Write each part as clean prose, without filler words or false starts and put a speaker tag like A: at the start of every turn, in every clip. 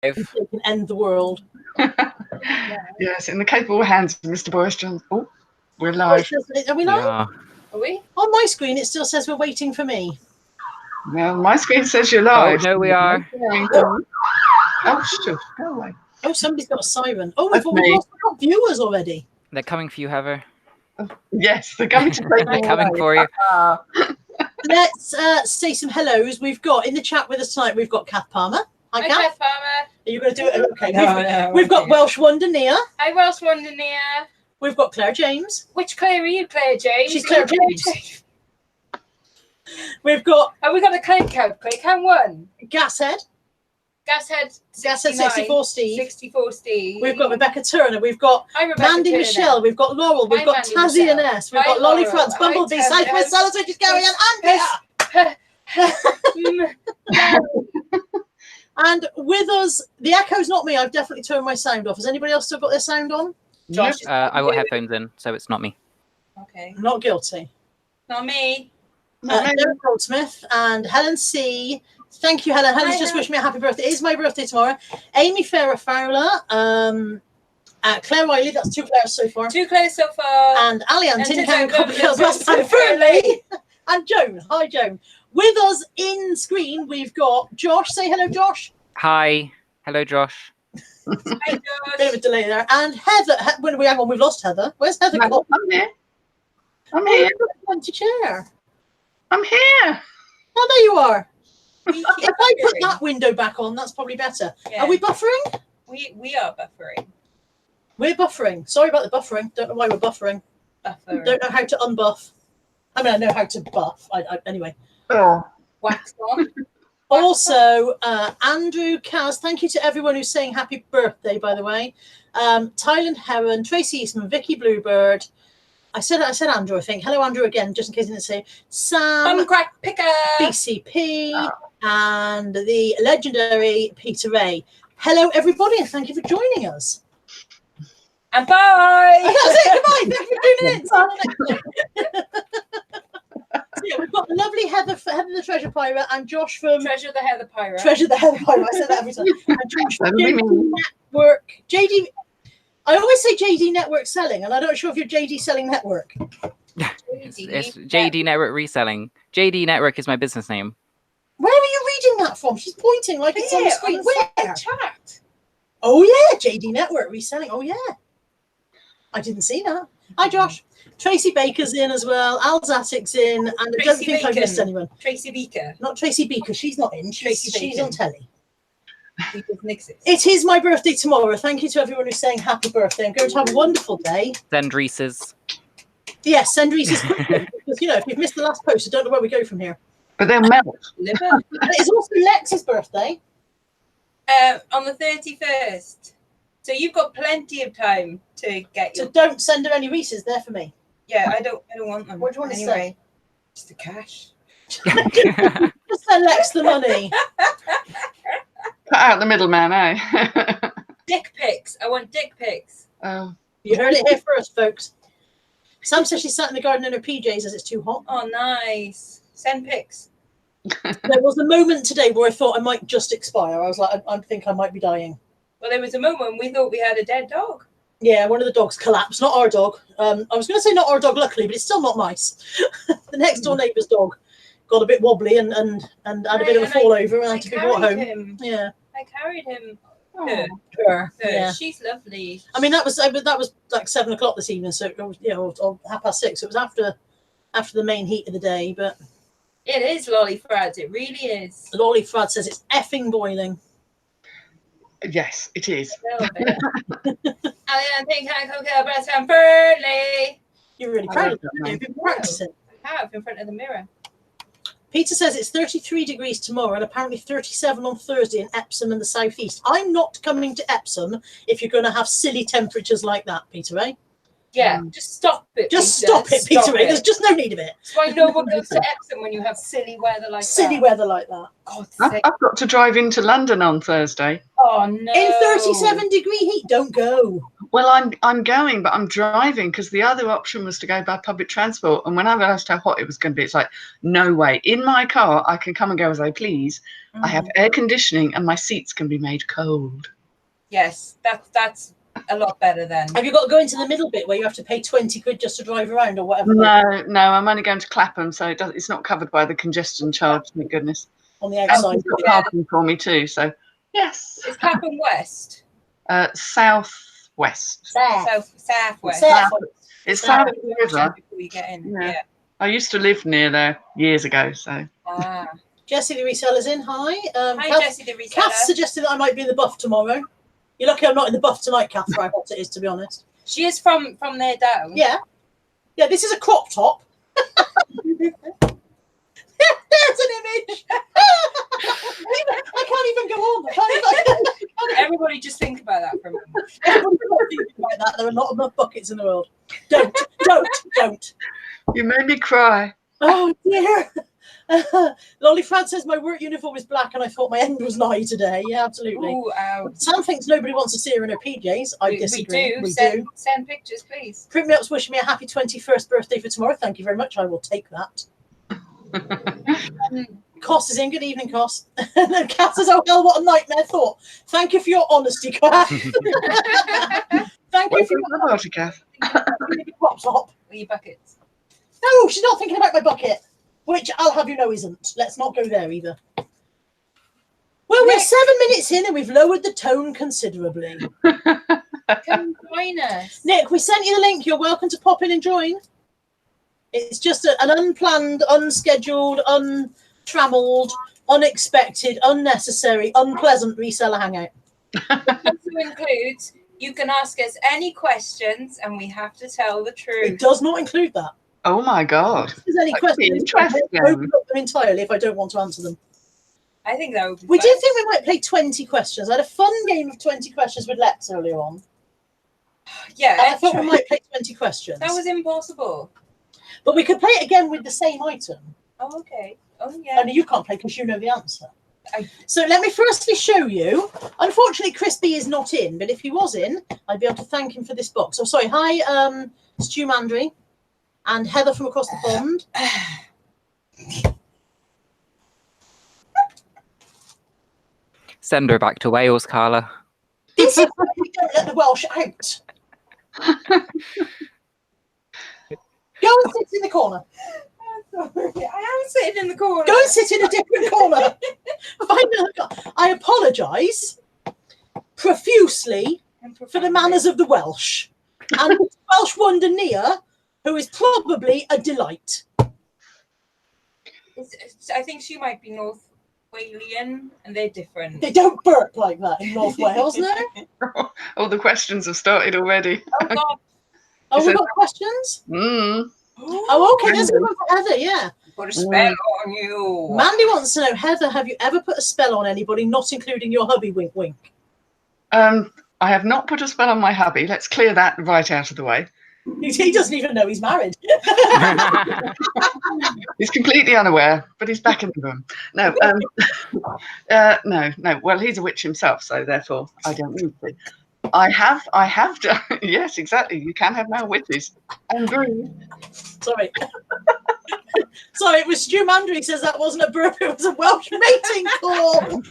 A: It can end the world.
B: Yes, in the capable hands of Mr. Boris Johnson. Oh, we're live.
A: Are we live?
C: Yeah.
A: Are we? On my screen, it still says we're waiting for me.
B: Well, my screen says you're live.
C: Oh, no, we are.
B: Oh, shush, go away.
A: Oh, somebody's got a siren. Oh, we've got viewers already.
C: They're coming for you, Heather.
B: Yes, they're coming to take
C: They're coming for you.
A: Let's say some hellos. We've got in the chat with us tonight, we've got Kath Palmer. Hi, Kath Palmer. Are you going to do it? Okay. We've got Welsh Wonder Nia.
D: Hi, Welsh Wonder Nia.
A: We've got Claire James.
D: Which Claire are you, Claire James?
A: She's Claire James. We've got...
D: Oh, we got the Clay Count. Clay Count 1.
A: Gashead.
D: Gashead
A: 64 Steve.
D: 64 Steve.
A: We've got Rebecca Turner. We've got Mandy Michelle. We've got Laurel. We've got Tazzy and S. We've got Lolly France, Bumblebee, Southwest Solitude, Gary and Peter. And with us, the echo's not me. I've definitely turned my sound off. Has anybody else still got their sound on?
C: Josh, I got headphones in, so it's not me.
D: Okay.
A: Not guilty.
D: Not me.
A: Derek Goldsmith and Helen C. Thank you, Helen. Helen's just wished me a happy birthday. It is my birthday tomorrow. Amy Farrah Fowler, Claire Riley. That's 2 Claires so far.
D: 2 Claires so far.
A: And Ali Ann Tintown, Copperfield, West Ham, Fernley. And Joan. Hi, Joan. With us in screen, we've got Josh. Say hello, Josh.
C: Hi. Hello, Josh.
D: Hi, Josh.
A: Bit of a delay there. And Heather. When we hang on, we've lost Heather. Where's Heather?
B: No, I'm here. I'm here.
A: Empty chair.
B: I'm here.
A: Oh, there you are. If I put that window back on, that's probably better.
D: Yeah.
A: Are we buffering?
D: We are buffering.
A: We're buffering. Sorry about the buffering. Don't know why we're buffering.
D: Buffering.
A: Don't know how to unbuff. I mean, I know how to buff. Anyway.
B: Oh.
D: Wax on.
A: Also, Andrew, Kaz, thank you to everyone who's saying happy birthday, by the way. Tyland Heron, Tracy Eastman, Vicky Bluebird. I said Andrew, I think. Hello, Andrew, again, just in case I didn't say. Sam,
D: Crack Picker,
A: BCP, and the legendary Peter Ray. Hello, everybody, and thank you for joining us.
D: And bye.
A: That's it. Goodbye. Thank you for tuning in. So yeah, we've got the lovely Heather the Treasure Pirate and Josh from
D: Treasure the Heather Pirate.
A: Treasure the Heather Pirate. I said that every time. And Josh from JD Network. I always say JD Network Selling, and I'm not sure if you're JD Selling Network.
C: It's JD Network Reselling. JD Network is my business name.
A: Where are you reading that from? She's pointing like it's on the screen. Where?
D: Chat.
A: Oh yeah, JD Network Reselling. Oh yeah. I didn't see that. Hi Josh. Tracy Baker's in as well. Al Zatik's in, and I don't think I've missed anyone.
D: Tracy Beaker.
A: Not Tracy Beaker. She's not in. She's on telly. It is my birthday tomorrow. Thank you to everyone who's saying happy birthday. I'm going to have a wonderful day.
C: Send Reese's.
A: Yes, send Reese's quickly, because if you've missed the last post, I don't know where we go from here.
B: But they'll melt.
A: It's also Lex's birthday.
D: On the 31st. So you've got plenty of time to get your...
A: So don't send her any Reese's. They're for me.
D: Yeah, I don't want them.
A: What do you want to say?
D: Just the cash.
A: Just send Lex the money.
B: Cut out the middleman, eh?
D: Dick pics. I want dick pics.
B: Oh.
A: You heard it here first, folks. Sam says she sat in the garden in her PJs as it's too hot.
D: Oh, nice. Send pics.
A: There was a moment today where I thought I might just expire. I was like, I think I might be dying.
D: Well, there was a moment we thought we had a dead dog.
A: Yeah, one of the dogs collapsed. Not our dog. I was going to say not our dog, luckily, but it's still not nice. The next door neighbour's dog got a bit wobbly and had a bit of a fall over and had to be brought home. Yeah,
D: I carried him.
A: Her.
D: Yeah. She's lovely.
A: I mean, that was like 7 o'clock this evening, so it was, or 6:30. So it was after the main heat of the day, but
D: it is lolly frads. It really is.
A: Lolly Frad says it's effing boiling.
B: Yes, it is.
D: I think I could go breast from Burnley.
A: You're really proud of that. You've been practicing.
D: I have in front of the mirror.
A: Peter says it's 33 degrees tomorrow and apparently 37 on Thursday in Epsom and the southeast. I'm not coming to Epsom if you're going to have silly temperatures like that, Peter, eh?
D: Yeah, just stop it.
A: Just stop it, Peter. There's just no need of it.
D: That's why no one goes to Epsom when you have silly weather like that.
A: Silly weather like that.
D: God's
B: sake. I've got to drive into London on Thursday.
D: Oh no!
A: In 37-degree heat, don't go.
B: Well, I'm going, but I'm driving because the other option was to go by public transport. And when I realised how hot it was going to be, it's like, no way. In my car, I can come and go as I please. I have air conditioning and my seats can be made cold.
D: Yes, that's a lot better then.
A: Have you got to go into the middle bit where you have to pay 20 quid just to drive around or whatever?
B: No, I'm only going to Clapham, so it's not covered by the congestion charge, thank goodness.
A: On the
B: And
A: outside.
B: it's got parking for me too, so yes.
D: It's Clapham West.
B: Southwest.
D: Southwest.
B: It's south of the river.
D: Before you get in.
B: Yeah.
D: Yeah.
B: I used to live near there years ago, so.
A: Jessie the reseller's in. Hi.
D: Hi, Jessie the reseller.
A: Kath suggested that I might be in the buff tomorrow. You're lucky I'm not in the buff tonight, Kath, for how hot it is, to be honest.
D: She is from there down.
A: Yeah. Yeah, this is a crop top. There's an image. I can't even go on.
D: Everybody just think about that for a moment.
A: Everybody think about that. There are not enough buckets in the world. Don't.
B: You made me cry.
A: Oh, dear. Lolly Fran says my work uniform is black and I thought my end was nigh today. Yeah, absolutely.
D: Ooh, ow.
A: Sam thinks nobody wants to see her in her PJs. I disagree.
D: We do. Send pictures, please.
A: Print Me Up's wishing me a happy 21st birthday for tomorrow. Thank you very much. I will take that. Cost is in. Good evening, Cost. And then Kat says, oh, well, what a nightmare thought. Thank you for your honesty, Kat. Thank you for your
B: honesty, Kath.
A: Crop top.
D: Or your buckets.
A: No, she's not thinking about my bucket. Which I'll have you know isn't. Let's not go there either. Well, we're 7 minutes in and we've lowered the tone considerably.
D: Come join us.
A: Nick, we sent you the link. You're welcome to pop in and join. It's just an unplanned, unscheduled, untrammeled, unexpected, unnecessary, unpleasant reseller hangout.
D: It also includes, you can ask us any questions and we have to tell the truth.
A: It does not include that.
B: Oh my God.
A: If there's any questions, I open up them entirely if I don't want to answer them.
D: I think that would be
A: We did think we might play 20 questions. I had a fun game of 20 questions with Lexx earlier on.
D: Yeah.
A: And I thought we might play 20 questions.
D: That was impossible.
A: But we could play it again with the same item.
D: Oh, okay. Oh, yeah.
A: Only you can't play because you know the answer. So let me firstly show you. Unfortunately, Crispy is not in, but if he was in, I'd be able to thank him for this box. Oh, sorry. Hi, Stu Mandry and Heather from across the pond.
C: Send her back to Wales, Carla.
A: This is why we don't let the Welsh out. Go and sit in the corner.
D: I am sitting in the corner.
A: Go and sit in a different corner. I apologise profusely for the manners of the Welsh. And Welsh wonder Nia, who is probably a delight.
D: I think she might be North Walian, and they're different.
A: They don't burp like that in North Wales, no?
B: Oh, the questions have started already.
D: Oh, God.
A: Oh, we've got questions? Oh, okay. There's one for Heather, yeah.
D: Put a spell on you.
A: Mandy wants to know, Heather, have you ever put a spell on anybody, not including your hubby, wink, wink?
B: I have not put a spell on my hubby. Let's clear that right out of the way.
A: He doesn't even know he's married.
B: He's completely unaware, but he's back in the room. No, no. Well, he's a witch himself, so therefore I don't need to. I have done. Yes, exactly. You can have male witches. And
A: Sorry. Sorry, it was Stu Mandry. He says that wasn't a burp, it was a Welsh mating call.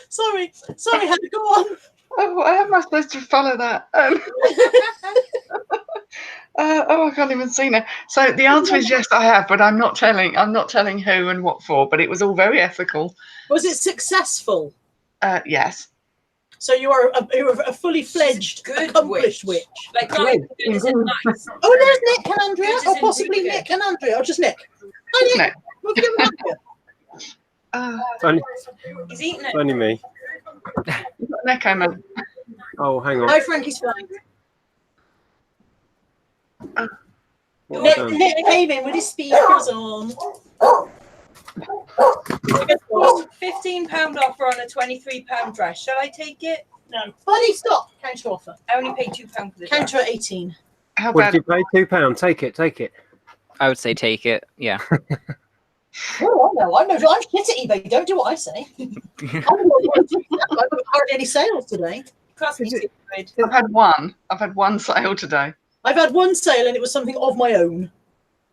A: Sorry, Heather, go on.
B: Oh, how am I supposed to follow that? Oh, I can't even see now. So the answer is yes, I have, but I'm not telling who and what for. But it was all very ethical.
A: Was it successful?
B: Yes.
A: So you're a fully fledged, accomplished witch.
D: Like, nice.
A: Oh, there's Nick and Andrea, or possibly Nick and Andrea, or just Nick. Hi, Nick. We'll give him
D: He's eating it.
E: Only me.
B: Nick, man.
E: Oh, hang on.
A: Hi, Frankie's fine.
E: Well
A: Nick came in with his speakers on.
D: £15 offer on a £23 dress. Shall I take it?
A: No. Buddy, stop. Counter offer.
D: I only paid £2 for the
A: Counter
D: dress.
A: at 18.
B: How
E: What
B: bad?
E: did you pay? £2. Take it.
C: I would say take it. Yeah.
A: Oh, no, I'm shit at eBay. Don't do what I say. I haven't had any sales today.
D: Cost me
E: Is it-
D: £2.
B: I've had one sale today.
A: I've had one sale and it was something of my own,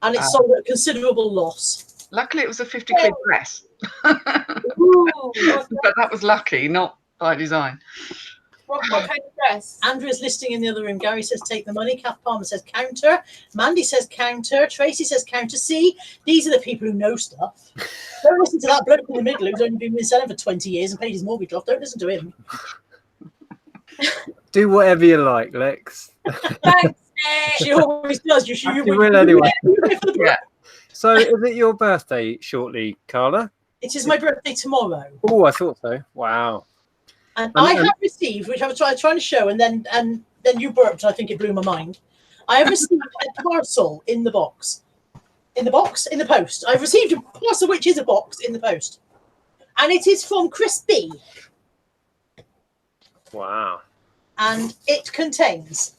A: and it sold at a considerable loss.
B: Luckily, it was a 50 quid dress.
D: Ooh,
B: But that was lucky, not by design.
D: what kind of dress?
A: Andrew's listing in the other room. Gary says take the money. Kath Palmer says counter. Mandy says counter. Tracy says counter. See, these are the people who know stuff. Don't listen to that bloke in the middle who's only been selling for 20 years and paid his mortgage off. Don't listen to him.
E: Do whatever you like, Lex.
D: Thanks,
A: She always does. You
E: will anyway.
B: Yeah.
E: So, is it your birthday shortly, Carla?
A: It is my birthday tomorrow.
E: Oh, I thought so. Wow.
A: And I have received, which I was trying to show, and then you burped, and I think it blew my mind. I have received a parcel in the box. In the box? In the post. I've received a parcel, which is a box in the post. And it is from Chris B.
E: Wow.
A: And it contains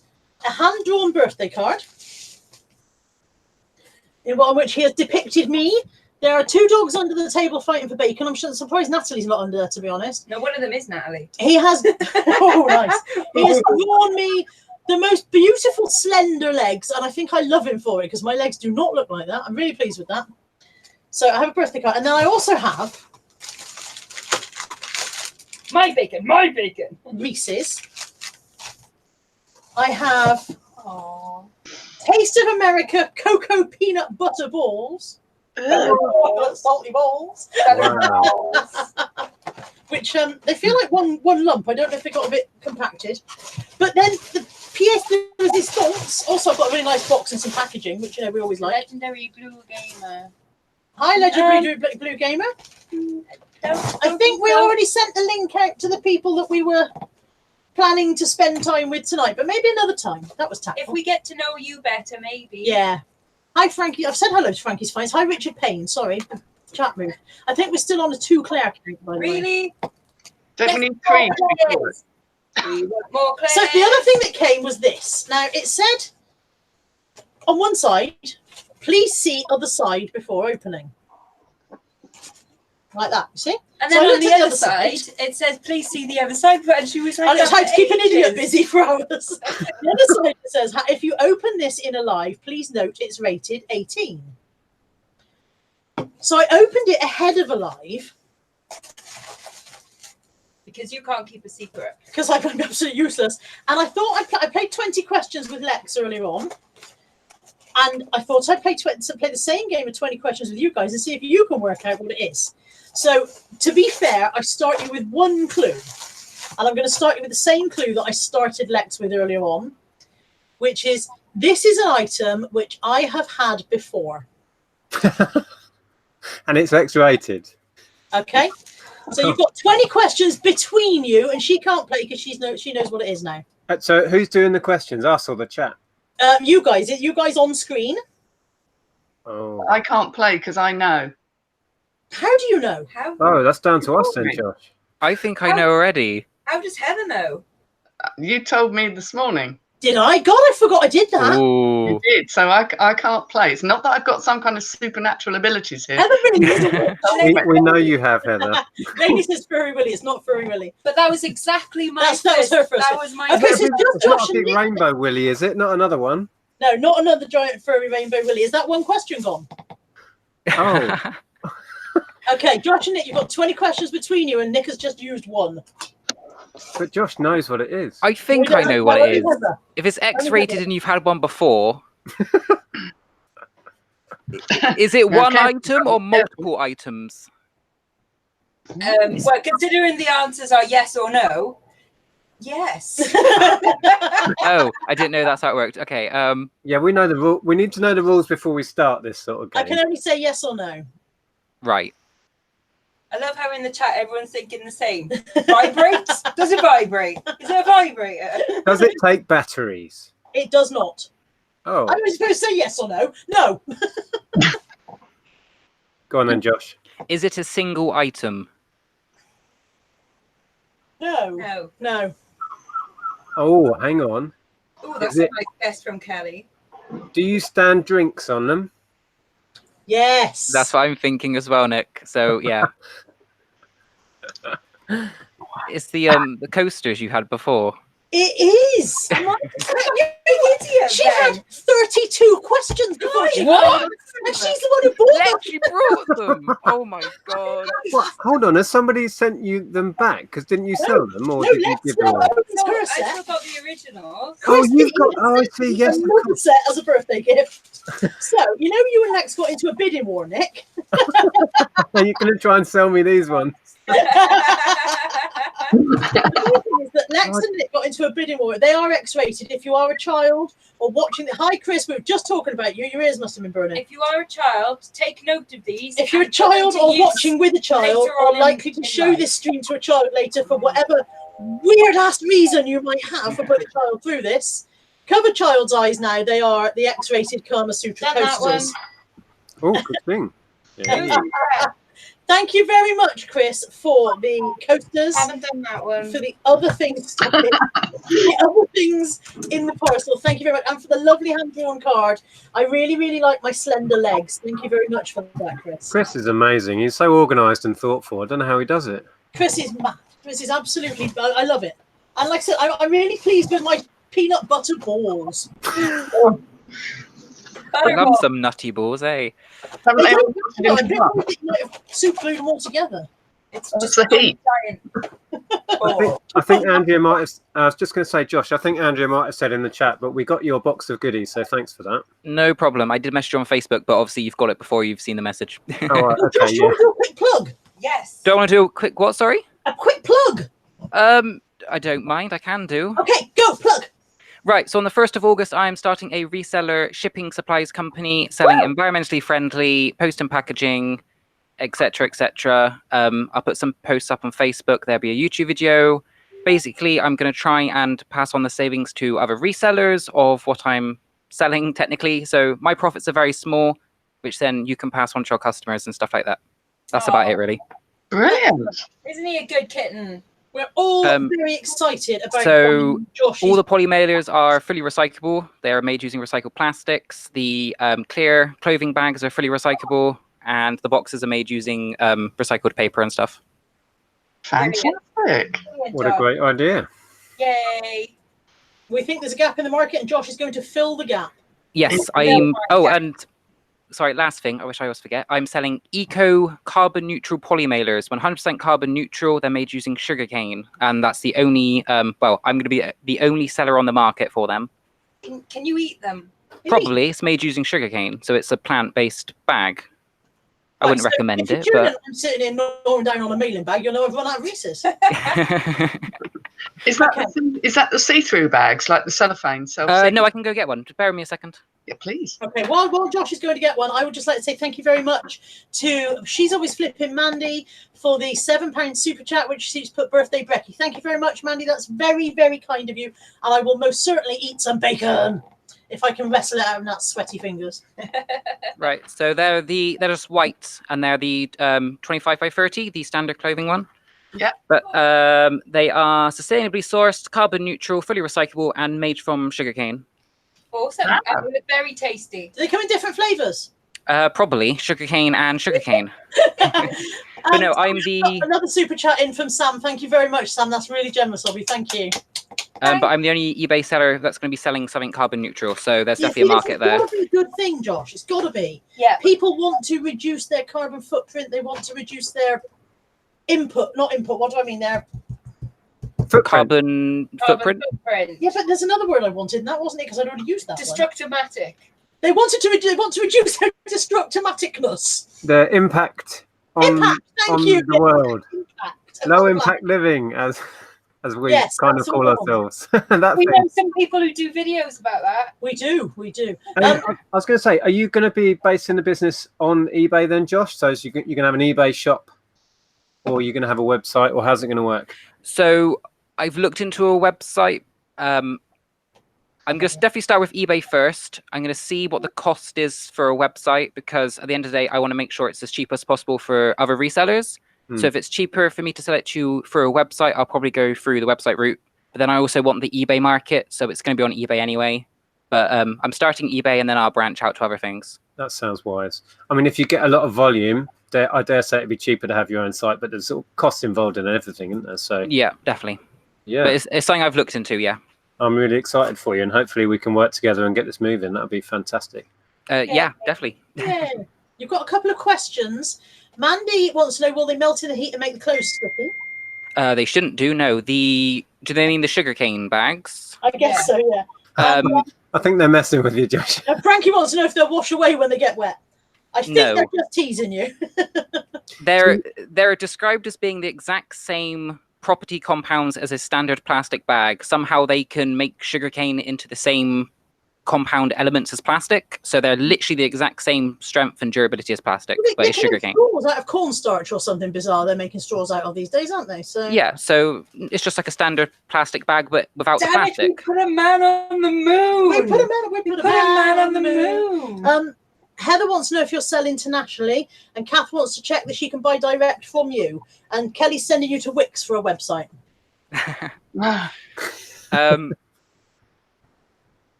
A: a hand-drawn birthday card in which he has depicted me. There are 2 dogs under the table fighting for bacon. I'm surprised Natalie's not under there, to be honest.
D: No, one of them is Natalie.
A: He has, oh nice. He has drawn me the most beautiful slender legs, and I think I love him for it because my legs do not look like that. I'm really pleased with that. So I have a birthday card, and then I also have
D: My bacon.
A: Reese's. I have Taste of America Cocoa Peanut Butter Balls. Salty balls.
E: Wow.
A: Which they feel like one lump. I don't know if they got a bit compacted. But then the pièce de résistance. Also, I've got a really nice box and some packaging, which we always like.
D: Legendary Blue Gamer.
A: Hi, Legendary Blue Gamer. I think we already sent the link out to the people that we were planning to spend time with tonight, but maybe another time. That was tactful.
D: If we get to know you better, maybe.
A: Yeah. Hi, Frankie. I've said hello to Frankie's Finds. Hi, Richard Payne. Sorry, chat move. I think we're still on a 2 Claire account, by the way.
D: Really?
B: Don't we need 3 to be sure?
D: We want more Claire.
A: So the other thing that came was this. Now, it said on one side, please see other side before opening. Like that, you see?
D: And
A: So
D: then
A: I
D: on
A: looked
D: the
A: at
D: other side, it says, please see the other side. And she was
A: And it's how to keep an idiot
D: busy.
A: busy for hours. The other side says, if you open this in a live, please note it's rated 18. So I opened it ahead of a live.
D: Because you can't keep a secret.
A: Because I'm absolutely useless. And I thought I played 20 questions with Lexx earlier on. And I thought I'd play the same game of 20 questions with you guys and see if you can work out what it is. So, to be fair, I start you with 1 clue. And I'm going to start you with the same clue that I started Lexx with earlier on, which is, this is an item which I have had before.
E: And it's X-rated.
A: Okay? So you've got 20 questions between you, and she can't play because she knows what it is now.
E: So who's doing the questions? Us or the chat?
A: You guys on screen.
E: Oh.
B: I can't play because I know.
A: How do you know?
D: How?
E: Oh, that's down to us then, Josh.
C: I think I know already.
D: How does Heather know?
B: You told me this morning.
A: Did I? God, I forgot I did that.
C: Ooh.
B: You did, so I can't play. It's not that I've got some kind of supernatural abilities here.
A: Heather really knows.
E: We know you have, Heather.
A: Lady says Furry Willy. It's not Furry Willy.
D: But that was exactly my
A: That was her first.
D: That was my
A: Okay, so
D: first.
A: just
E: It's not
A: Josh
E: a
A: and
E: big
A: Nick.
E: rainbow Willy, is it? Not another one.
A: No, not another giant furry rainbow Willy. Is that one question gone?
E: Oh.
A: Okay, Josh and Nick, you've got 20 questions between you, and Nick has just used 1.
E: But Josh knows what it is.
C: I think
A: We
C: I
A: don't
C: know
A: have
C: what
A: one
C: it is.
A: Heather.
C: If it's X-rated and you've had one before, is it one
B: Okay.
C: item or multiple items?
D: Well, considering the answers are yes or no, yes.
C: Oh, I didn't know that's how it worked. Okay.
E: Yeah, we know the rule. We need to know the rules before we start this sort of
A: I
E: game.
A: can only say yes or no.
C: Right.
D: I love how in the chat everyone's thinking the same. Vibrates? Does it vibrate? Is it a vibrator?
E: Does it take batteries?
A: It does not.
E: Oh,
A: I was supposed to say yes or no. No.
E: go on then, Josh.
C: Is it a single item?
A: No.
D: No.
A: No.
E: Oh, hang on.
D: Oh, that's
E: Is
D: a
E: it-
D: nice guess from Kelly.
E: Do you stand drinks on them?
A: Yes.
C: That's what I'm thinking as well, Nick. So yeah. It's the coasters you had before.
A: It is.
D: Am I you idiot?
A: She
D: then?
A: had 32 questions before she
C: What?
A: came, and she's the one who bought them.
C: Lex, you brought them. Oh my god.
E: What? Hold on, has somebody sent you them back? Because didn't you sell them, or
A: No,
E: did you
A: let's
E: give them away?
A: not. It's
D: No,
A: her
D: I
A: set.
D: still got the originals.
E: Oh, you've got.
A: Christy
E: Oh, I
A: has
E: see. Yes, of
A: another
E: course.
A: set as a birthday gift. So, you and Lex got into a bidding war, Nick.
E: Are you going to try and sell me these ones?
A: The thing is that Lex and Nick got into a bidding war. They are X-rated. If you are a child or watching the hi Chris, we were just talking about you. Your ears must have been burning.
D: If you are a child, take note of these.
A: If you're a
D: and put them
A: child
D: to
A: or
D: use.
A: watching with a child
D: later
A: or
D: on
A: likely to
D: in
A: show
D: life.
A: this stream to a child later for whatever weird ass reason you might have for putting a child through this, cover child's eyes now. They are the X-rated Kama Sutra
D: Done that
A: coasters.
E: Oh, good thing. Yeah.
A: Thank you very much, Chris, for the coasters.
D: Haven't done that one.
A: For the other things, the other things in the parcel. Thank you very much, and for the lovely hand-drawn card. I really, really like my slender legs. Thank you very much for that, Chris.
E: Chris is amazing. He's so organised and thoughtful. I don't know how he does it.
A: Chris is mad. Chris is absolutely. I love it. And like I said, I'm really pleased with my peanut butter balls.
C: I love some nutty balls, eh?
B: Haven't they all
A: I
B: got it in one?
A: think you might have super glued them all together.
D: It's
B: That's
D: just
B: the heat.
D: giant.
E: I think Andrea might have. I was just going to say, Josh. I think Andrea might have said in the chat, but we got your box of goodies, so thanks for that.
C: No problem. I did message you on Facebook, but obviously you've got it before you've seen the message.
E: All right,
A: Josh,
E: okay,
A: do you
E: yeah.
A: want to do a quick plug?
D: Yes.
C: Don't want to do a quick what? Sorry.
A: A quick plug.
C: I don't mind. I can do.
A: Okay, go plug.
C: Right, so on the 1st of August, I am starting a reseller shipping supplies company selling environmentally friendly post and packaging, etc., etc. I'll put some posts up on Facebook. There'll be a YouTube video. Basically, I'm going to try and pass on the savings to other resellers of what I'm selling technically. So my profits are very small, which then you can pass on to your customers and stuff like that. That's about it, really.
B: Brilliant.
D: Isn't he a good kitten?
A: We're all very excited about
C: So
A: Josh's.
C: all the poly mailers are fully recyclable. They are made using recycled plastics. The clear clothing bags are fully recyclable, and the boxes are made using recycled paper and stuff.
B: Fantastic.
D: Brilliant
E: What a
D: job.
E: great idea.
D: Yay.
A: We think there's a gap in the market, and Josh is going to fill the gap.
C: Yes, I'm. Oh, and sorry, last thing. I wish I always forget. I'm selling eco carbon neutral poly mailers, 100% carbon neutral. They're made using sugarcane, and that's the only. Well, I'm going to be the only seller on the market for them.
D: Can you eat them?
C: Probably, it's made using sugarcane, so it's a plant-based bag. I wouldn't recommend
A: if
C: it,
A: you're
C: but
A: I'm sitting here gnawing down on a mailing bag, you'll know I've run out of Reese's.
B: Is that the see-through bags, like the cellophane?
C: no, I can go get one. Just bear with me a second.
B: Yeah, please.
A: Okay, while Josh is going to get one, I would just like to say thank you very much to She's Always Flipping Mandy for the £7 super chat, which she's put birthday Brecky. Thank you very much, Mandy. That's very, very kind of you. And I will most certainly eat some bacon if I can wrestle it out of that sweaty fingers.
C: Right, so they're just white, and they're the 25 by 30, the standard clothing one.
B: Yeah.
C: But they are sustainably sourced, carbon neutral, fully recyclable, and made from sugarcane.
D: Awesome.
B: Ah.
D: And they look very tasty.
A: Do they come in different flavours?
C: Probably sugarcane and sugarcane. But no, I'm the
A: Another super chat in from Sam. Thank you very much, Sam. That's really generous of you. Thank you.
C: but I'm the only eBay seller that's going to be selling something carbon neutral. So there's definitely a market there.
A: It's got to be a good thing, Josh. It's got to be.
D: Yeah.
A: People want to reduce their carbon footprint. They want to reduce their not input. What do I mean? Their
C: Carbon footprint.
A: yeah, but there's another word I wanted, and that wasn't it because I'd already used that one.
D: Destructomatic.
A: They want to reduce their destructomaticness.
E: The impact on,
A: Impact. Thank
E: on
A: you.
E: the world.
A: Impact.
E: Low impact living, as we
A: Yes,
E: kind
A: that's
E: of
A: the
E: call
A: one.
E: ourselves. That
D: We
E: thing.
D: know some people who do videos about that.
A: We do. We do.
E: I was going to say, are you going to be basing the business on eBay then, Josh? So you're going to have an eBay shop, or are you going to have a website, or how's it going to work?
C: So I've looked into a website. I'm going to definitely start with eBay first. I'm going to see what the cost is for a website, because at the end of the day, I want to make sure it's as cheap as possible for other resellers. So if it's cheaper for me to sell it to for a website, I'll probably go through the website route. But then I also want the eBay market, so it's going to be on eBay anyway. But I'm starting eBay, and then I'll branch out to other things.
E: That sounds wise. I mean, if you get a lot of volume, I dare say it'd be cheaper to have your own site, but there's sort of costs involved in everything, isn't there? So
C: Yeah, definitely.
E: yeah,
C: But it's something I've looked into. Yeah.
E: I'm really excited for you, and hopefully we can work together and get this moving. That'd be fantastic.
C: Yeah, definitely.
A: Yeah. You've got a couple of questions. Mandy wants to know, will they melt in the heat and make the clothes sticky?
C: They shouldn't do. No. Do they mean the sugarcane bags?
A: I guess so, yeah.
E: I think they're messing with you, Josh.
A: Frankie wants to know if they'll wash away when they get wet. I think
C: No.
A: they're just teasing you.
C: They're described as being the exact same property compounds as a standard plastic bag. Somehow they can make sugarcane into the same compound elements as plastic, so they're literally the exact same strength and durability as plastic, but it's sugarcane.
A: Straws out of cornstarch or something bizarre they're making straws out of these days, aren't they? So
C: Yeah, so it's just like a standard plastic bag, but without the
D: Damn it, we
C: plastic.
D: put a man on the moon.
A: we put a man on the
D: moon.
A: Heather wants to know if you'll sell internationally, and Kath wants to check that she can buy direct from you. And Kelly's sending you to Wix for a website.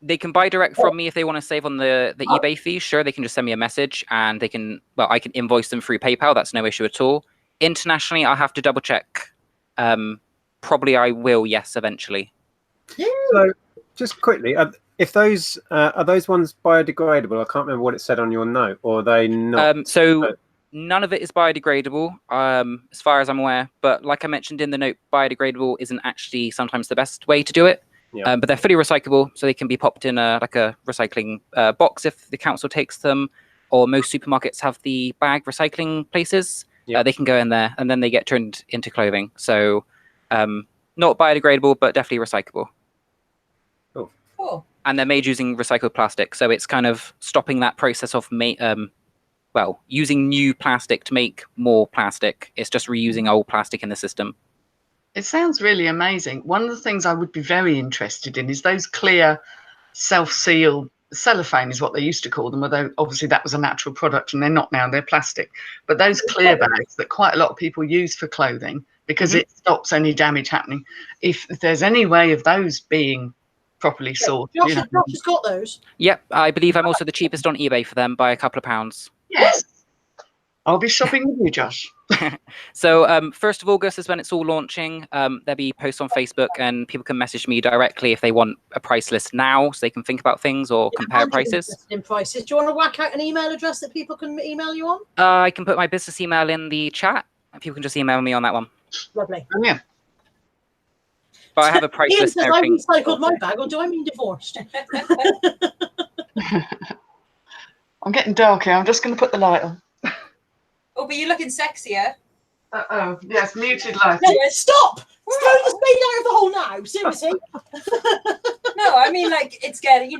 C: They can buy direct from me if they want to save on the eBay fee. Sure, they can just send me a message, and I can invoice them through PayPal. That's no issue at all. Internationally, I'll have to double check. Probably I will, yes, eventually.
A: Yeah.
E: So, just quickly, if those are those ones biodegradable? I can't remember what it said on your note, or are they not?
C: None of it is biodegradable, as far as I'm aware. But like I mentioned in the note, biodegradable isn't actually sometimes the best way to do it.
E: Yeah.
C: But they're fully recyclable, so they can be popped in a recycling box if the council takes them, or most supermarkets have the bag recycling places.
E: Yeah.
C: They can go in there, and then they get turned into clothing. So not biodegradable, but definitely recyclable.
D: Cool.
C: And they're made using recycled plastic, so it's kind of stopping that process of using new plastic to make more plastic. It's just reusing old plastic in the system.
B: It sounds really amazing. One of the things I would be very interested in is those clear self-seal cellophane is what they used to call them, although obviously that was a natural product and they're not now, they're plastic. But those clear bags that quite a lot of people use for clothing because it stops any damage happening. If there's any way of those being properly sourced.
A: Josh has got those.
C: Yep, I believe I'm also the cheapest on eBay for them by a couple of pounds.
B: Yes. I'll be shopping with you, Josh.
C: So 1st of August is when it's all launching. There'll be posts on Facebook, and people can message me directly if they want a price list now, so they can think about things or compare prices.
A: In prices. Do you want to whack out an email address that people can email you on?
C: I can put my business email in the chat. People can just email me on that one.
A: Lovely.
B: Oh, yeah.
C: But I have a price
A: Ian
C: list
A: says,
C: and
A: I
C: everything.
A: recycled my bag, or do I mean divorced?
B: I'm getting dark here. I'm just going to put the light on.
D: Oh, but you're looking sexier.
B: Uh-oh. Yes, muted light.
A: No, stop! Throw the spade out of the hole now, seriously.
D: No, I mean, like, it's getting, dim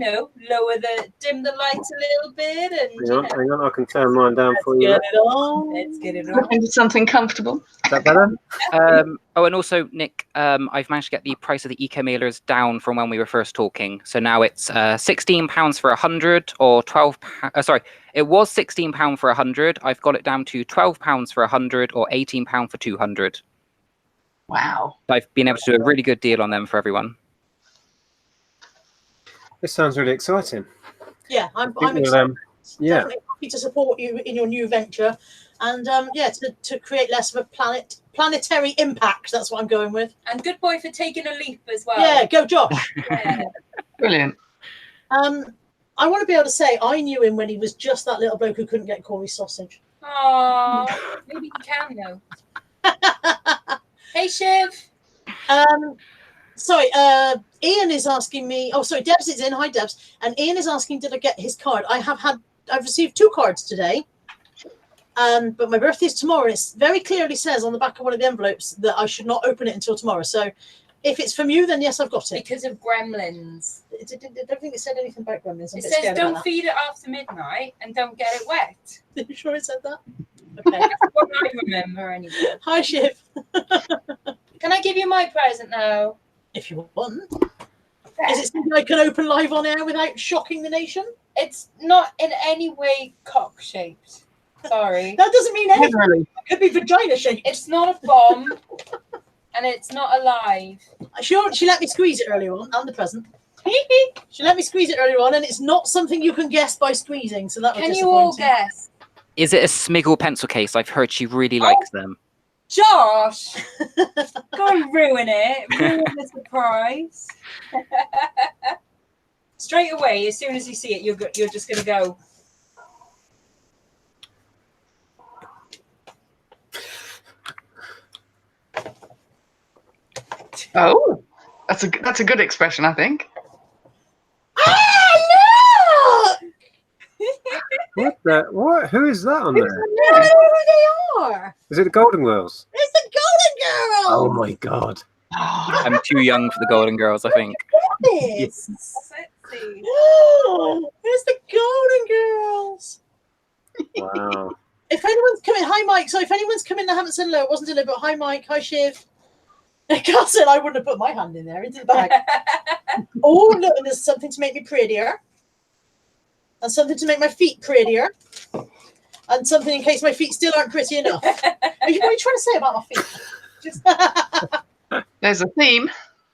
D: the lights a little bit. And,
E: Hang on, I can turn mine down for you.
A: Get it on.
D: Let's get it on.
B: Looking for something comfortable.
E: Is that better?
C: And also, Nick, I've managed to get the price of the eco mailers down from when we were first talking. So now it's £16 for 100, or £12. It was £16 for 100. I've got it down to £12 for 100, or £18 for 200.
B: Wow.
C: I've been able to do a really good deal on them for everyone.
E: This sounds really exciting.
A: Yeah, I'm
E: We'll,
A: excited.
E: yeah.
A: Definitely happy to support you in your new venture, and to create less of a planetary impact. That's what I'm going with.
D: And good boy for taking a leap as well.
A: Yeah, go Josh.
D: Yeah.
B: Brilliant.
A: I want to be able to say I knew him when he was just that little bloke who couldn't get Corey sausage.
D: Aw, maybe you can though. Hey, Shiv.
A: Sorry, Ian is asking me. Oh, sorry, Debs is in. Hi, Debs. And Ian is asking, did I get his card? I've received 2 cards today. But my birthday is tomorrow. And it very clearly says on the back of one of the envelopes that I should not open it until tomorrow. So if it's from you, then yes, I've got it.
D: Because of gremlins.
A: I don't think it said anything about gremlins.
D: It says don't feed it after midnight and don't get it wet.
A: Are you sure it said that? Okay.
D: That's what I remember anyway.
A: Hi, Shiv.
D: Can I give you my present now?
A: If you want. Is it something I can open live on air without shocking the nation?
D: It's not in any way cock-shaped. Sorry.
A: That doesn't mean anything.
B: Literally.
A: It could be vagina-shaped.
D: It's not a bomb. And it's not alive.
A: She let me squeeze it earlier on, and the present. She let me squeeze it earlier on, and it's not something you can guess by squeezing. So that was
D: Can you all
A: disappointing.
D: guess?
C: Is it a Smiggle pencil case? I've heard she really likes them.
D: Josh! Go and ruin it. Ruin the surprise. Straight away, as soon as you see it, you're just going to go.
B: Oh, that's a good expression, I think.
A: Ah, look!
E: What the? What? Who is that on
A: I
E: there?
A: don't know who they are.
E: Is it the Golden Girls?
A: It's the Golden Girls.
E: Oh my god!
C: I'm too young for the Golden Girls, I think.
A: Yes.
D: Sexy.
A: It's the Golden Girls.
E: Wow.
A: If anyone's coming, hi Mike. So if anyone's coming that haven't said hello, it wasn't hello, but hi Mike, hi Shiv. Cousin, I wouldn't have put my hand in there into the bag. Oh look, and there's something to make me prettier, and something to make my feet prettier, and something in case my feet still aren't pretty enough. What are you trying to say about my feet? Just
B: There's a theme.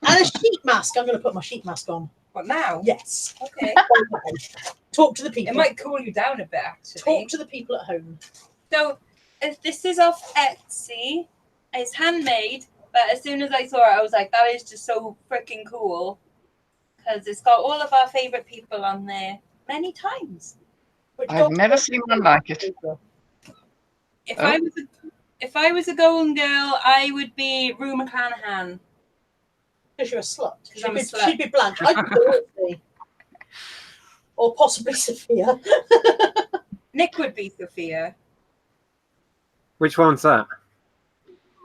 A: and a sheet mask. I'm going to put my sheet mask on.
D: What now?
A: Yes.
D: Okay.
A: Talk to the people.
D: It might cool you down a bit, actually.
A: Talk to the people at home.
D: So, if this is off Etsy, it's handmade, but as soon as I saw it, I was like, that is just so freaking cool. Because it's got all of our favourite people on there many times.
B: I've never seen one like it.
D: If I was a Golden Girl, I would be Rue McClanahan.
A: Because you're a slut.
D: 'Cause I'm a slut.
A: She'd be Blanche. I could do it. Or possibly Sophia.
D: Nick would be Sophia.
E: Which one's that?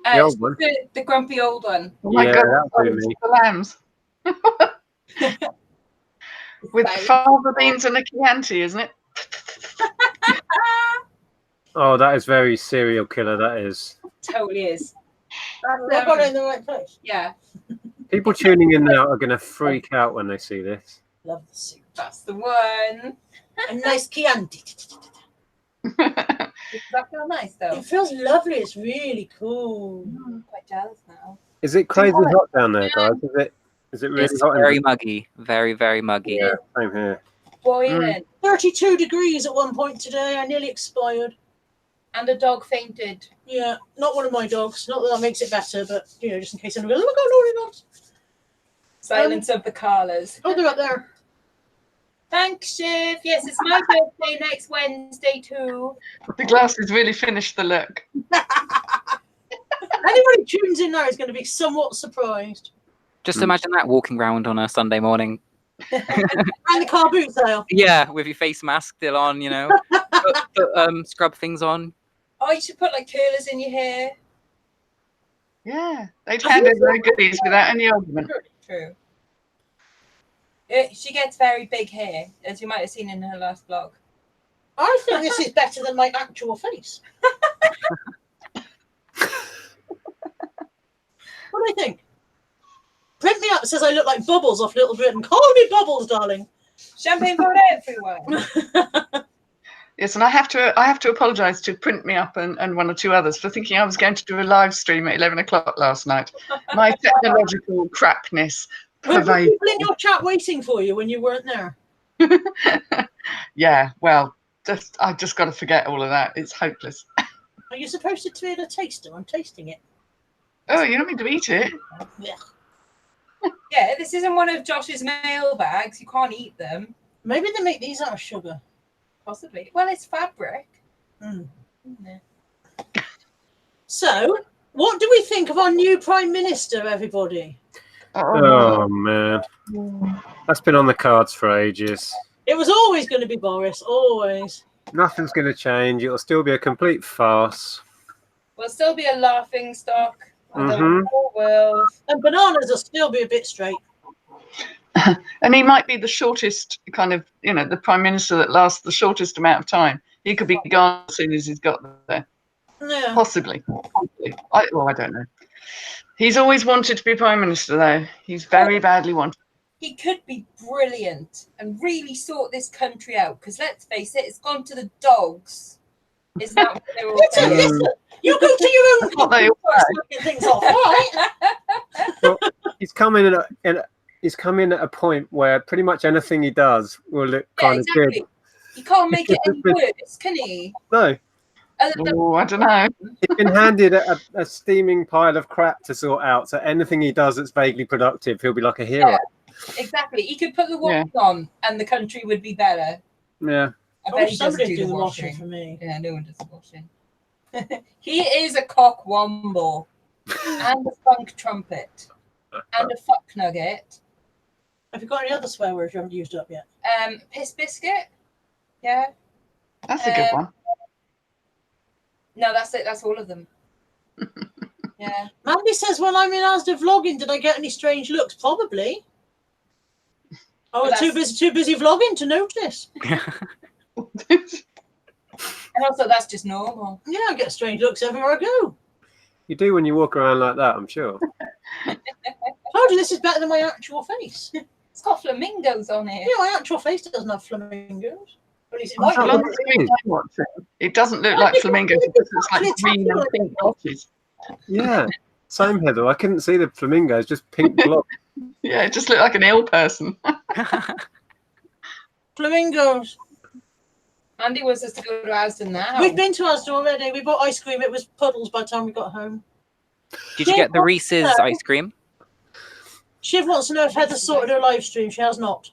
E: The old one?
D: The grumpy old one.
B: Oh my
E: Yeah,
B: God,
E: that'll do me.
B: the lambs. With fava beans and a Chianti, isn't it?
E: Oh, that is very serial killer. That is.
D: Totally is.
A: I got it in the right place.
D: Yeah,
E: People tuning in now are going to freak out when they see this.
A: Love the suit.
D: that's the one.
A: A nice Chianti.
D: Does that feel nice though?
A: It feels lovely. It's really cool.
D: I'm quite jealous now.
E: Is it crazy hot down there, guys? Is it really
C: It's
E: hot?
C: very muggy. Very, very muggy.
E: Yeah, same here.
D: Boiling.
A: 32 degrees at one point today. I nearly expired.
D: And a dog fainted.
A: Yeah, not one of my dogs. Not that makes it better, but just in case anyone goes, oh my god, no, they're not.
D: Silence of the Carlas.
A: Oh, they're up there.
D: Thanks, Shiv. Yes, it's my birthday next Wednesday too.
B: The glasses really finished the look.
A: Anyone who tunes in now is going to be somewhat surprised.
C: Just imagine that walking around on a Sunday morning.
A: And the car boot sale.
C: Yeah, with your face mask still on, put scrub things on.
D: Oh, you should put like curlers in your hair.
B: Yeah, they'd hand in their goodies without any argument.
D: True. She gets very big hair, as you might have seen in her last vlog.
A: I think this is better than my actual face. What do you think? Print me up says I look like Bubbles off Little Britain. Call me Bubbles, darling.
D: Champagne for everyone.
B: Yes, and I have to apologise to Print Me Up and one or two others for thinking I was going to do a live stream at 11 o'clock last night. My technological crapness
A: Were
B: pervades.
A: people in your chat waiting for you when you weren't there?
B: Yeah, well, I just got to forget all of that. It's hopeless.
A: Are you supposed to be a taster? I'm tasting it.
B: Oh, you don't mean to eat it?
A: Yeah.
D: Yeah, this isn't one of Josh's mail bags. You can't eat them.
A: Maybe they make these out of sugar.
D: Possibly. Well, it's fabric.
A: Mm.
D: Yeah.
A: So, what do we think of our new Prime Minister, everybody?
E: Oh, man. That's been on the cards for ages.
A: It was always going to be Boris, always.
E: Nothing's going to change. It'll still be a complete farce.
D: We'll still be a laughing stock of the
E: Mhm.
D: whole world.
A: And bananas will still be a bit straight.
B: And he might be the shortest kind of, the prime minister that lasts the shortest amount of time. He could be gone as soon as he's got there.
A: Yeah.
B: Possibly. I don't know. He's always wanted to be prime minister, though. He's very badly wanted.
D: He could be brilliant and really sort this country out. Because let's face it, it's gone to the dogs. Isn't that what they're all
A: Listen,
D: saying?
A: listen. You go to your own
B: What they all
A: first, working things off, all right?
E: Well, he's come in he's come in at a point where pretty much anything he does will look kind of good.
D: You can't make it any worse, can he?
E: No.
B: Oh, I don't know.
E: He's been handed a steaming pile of crap to sort out, so anything he does that's vaguely productive, he'll be like a hero.
D: Yeah, exactly. He could put the wash on and the country would be better.
E: Yeah.
D: I bet he doesn't
A: somebody
D: do the
A: washing
D: washing
A: for me.
D: Yeah, no one does the washing. He is a cock womble and a funk trumpet and a fuck nugget.
A: Have you got any other swear words you haven't used up yet?
D: Piss biscuit. Yeah.
B: That's a good one.
D: No, that's it. That's all of them. Yeah.
A: Mandy says, well, I'm in Asda vlogging. Did I get any strange looks? Probably. I was too busy vlogging to notice.
D: And also, that's just normal.
A: Yeah, I get strange looks everywhere I go.
E: You do when you walk around like that, I'm sure.
A: Told you this is better than my actual face.
D: It's got flamingos on it.
A: Yeah, my actual face doesn't have flamingos. At least it
B: On
A: might
B: the screen I watch it doesn't look like flamingos. It looks like green and pink dotted.
E: Yeah. Same, Heather. I couldn't see the flamingos, just pink blob.
B: Yeah, it just looked like an ill person.
A: Flamingos.
D: Andy wants us to go to Asda now.
A: We've been to Asda already. We bought ice cream. It was puddles by the time we got home.
C: Did you get the Reese's ice cream?
A: Shiv wants to know if Heather sorted her live stream. She has not.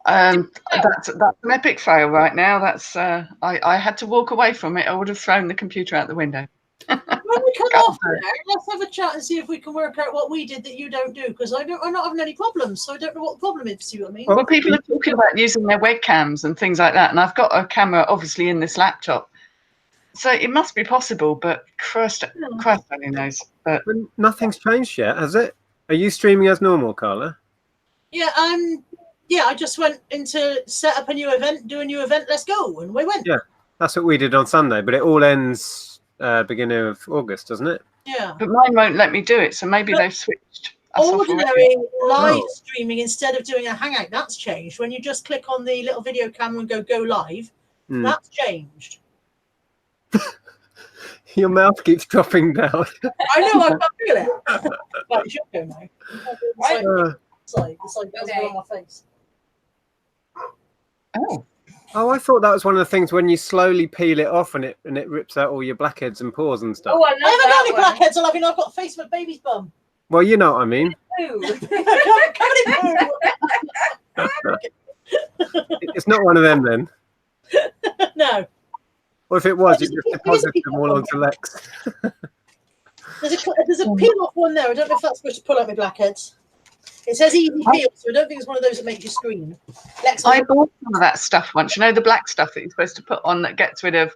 B: That's an epic fail right now. That's I had to walk away from it. I would have thrown the computer out the window.
A: When we come off there, let's have a chat and see if we can work out what we did that you don't do, because I'm not having any problems, so I don't know what the problem is. See what I mean?
B: Well, people are talking about using their webcams and things like that, and I've got a camera obviously in this laptop, so it must be possible. But Christ only knows. But
E: nothing's changed yet, has it? Are you streaming as normal, Carla?
A: Yeah, I just went into set up a new event, do a new event. Let's go, and we went.
E: Yeah, that's what we did on Sunday, but it all ends beginning of August, doesn't it?
A: Yeah.
B: But mine won't let me do it, so maybe they've switched.
A: Ordinary live streaming instead of doing a Hangout, that's changed. When you just click on the little video camera and go live, that's changed.
E: Your mouth keeps dropping down.
A: I know, I can't feel it. But it should go now. It's like on my face.
E: Oh, I thought that was one of the things when you slowly peel it off and it rips out all your blackheads and pores and stuff.
D: Oh, I
A: haven't got any blackheads. I've got a face of a baby's bum.
E: Well, you know what I mean. It's not one of them then.
A: No.
E: Or if it was, you just deposited them all onto Lexx.
A: There's a peel off one there. I don't know if that's supposed to pull out my blackheads. It says easy peel, so I don't think it's one of those that makes you scream. Lexx,
B: I bought some of that stuff once. You know, the black stuff that you're supposed to put on that gets rid of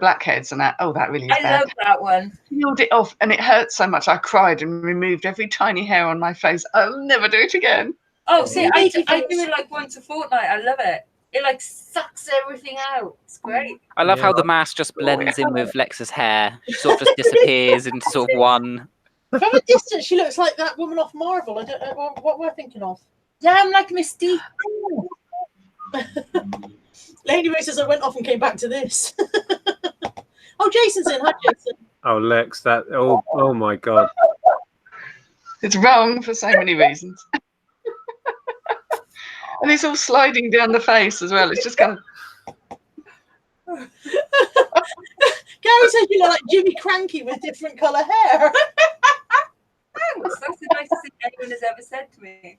B: blackheads and that. Oh, that really is bad.
D: I love that one.
B: Peeled it off and it hurt so much. I cried and removed every tiny hair on my face. I'll never do it again.
D: Oh, see, I do it like once a fortnight. I love it. It like sucks everything out. It's great.
C: I love how the mask just blends in with Lex's hair. She sort of just disappears into sort of one.
A: From a distance, she looks like that woman off Marvel. I don't know what we're thinking of.
D: Yeah, I'm like Mystique.
A: Lady Ray says I went off and came back to this. Oh, Jason's in. Hi, Jason.
E: Oh, Lexx, that. Oh my God.
B: It's wrong for so many reasons. And it's all sliding down the face as well. It's just kind of.
A: Gary says you look like Jimmy Cranky with different colour hair.
D: That's the nicest thing anyone has ever said to me.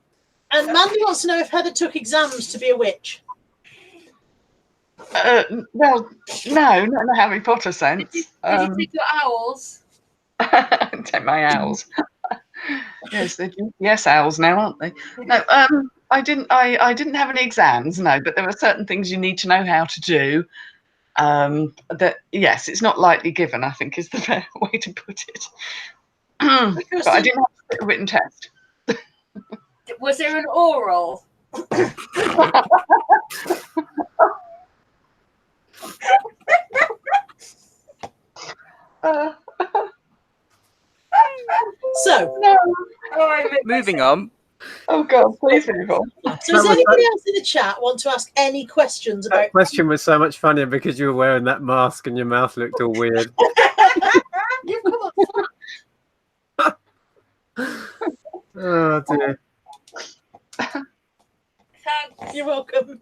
A: And Mandy wants to know if Heather took exams to be a witch.
B: Well, no, not in the Harry Potter sense.
D: Did you take your owls?
B: Take my owls. Yes, owls now, aren't they? No, I didn't have any exams, no, but there are certain things you need to know how to do. That yes, it's not lightly given, I think is the fair way to put it. But I didn't have to take a written test.
D: Was there an oral?
A: So,
C: Moving on.
B: Oh God, please move on.
A: So does anybody else in the chat want to ask any questions about?
E: That question was so much funnier because you were wearing that mask and your mouth looked all weird.
A: You've come up.
E: Oh dear.
A: You're welcome.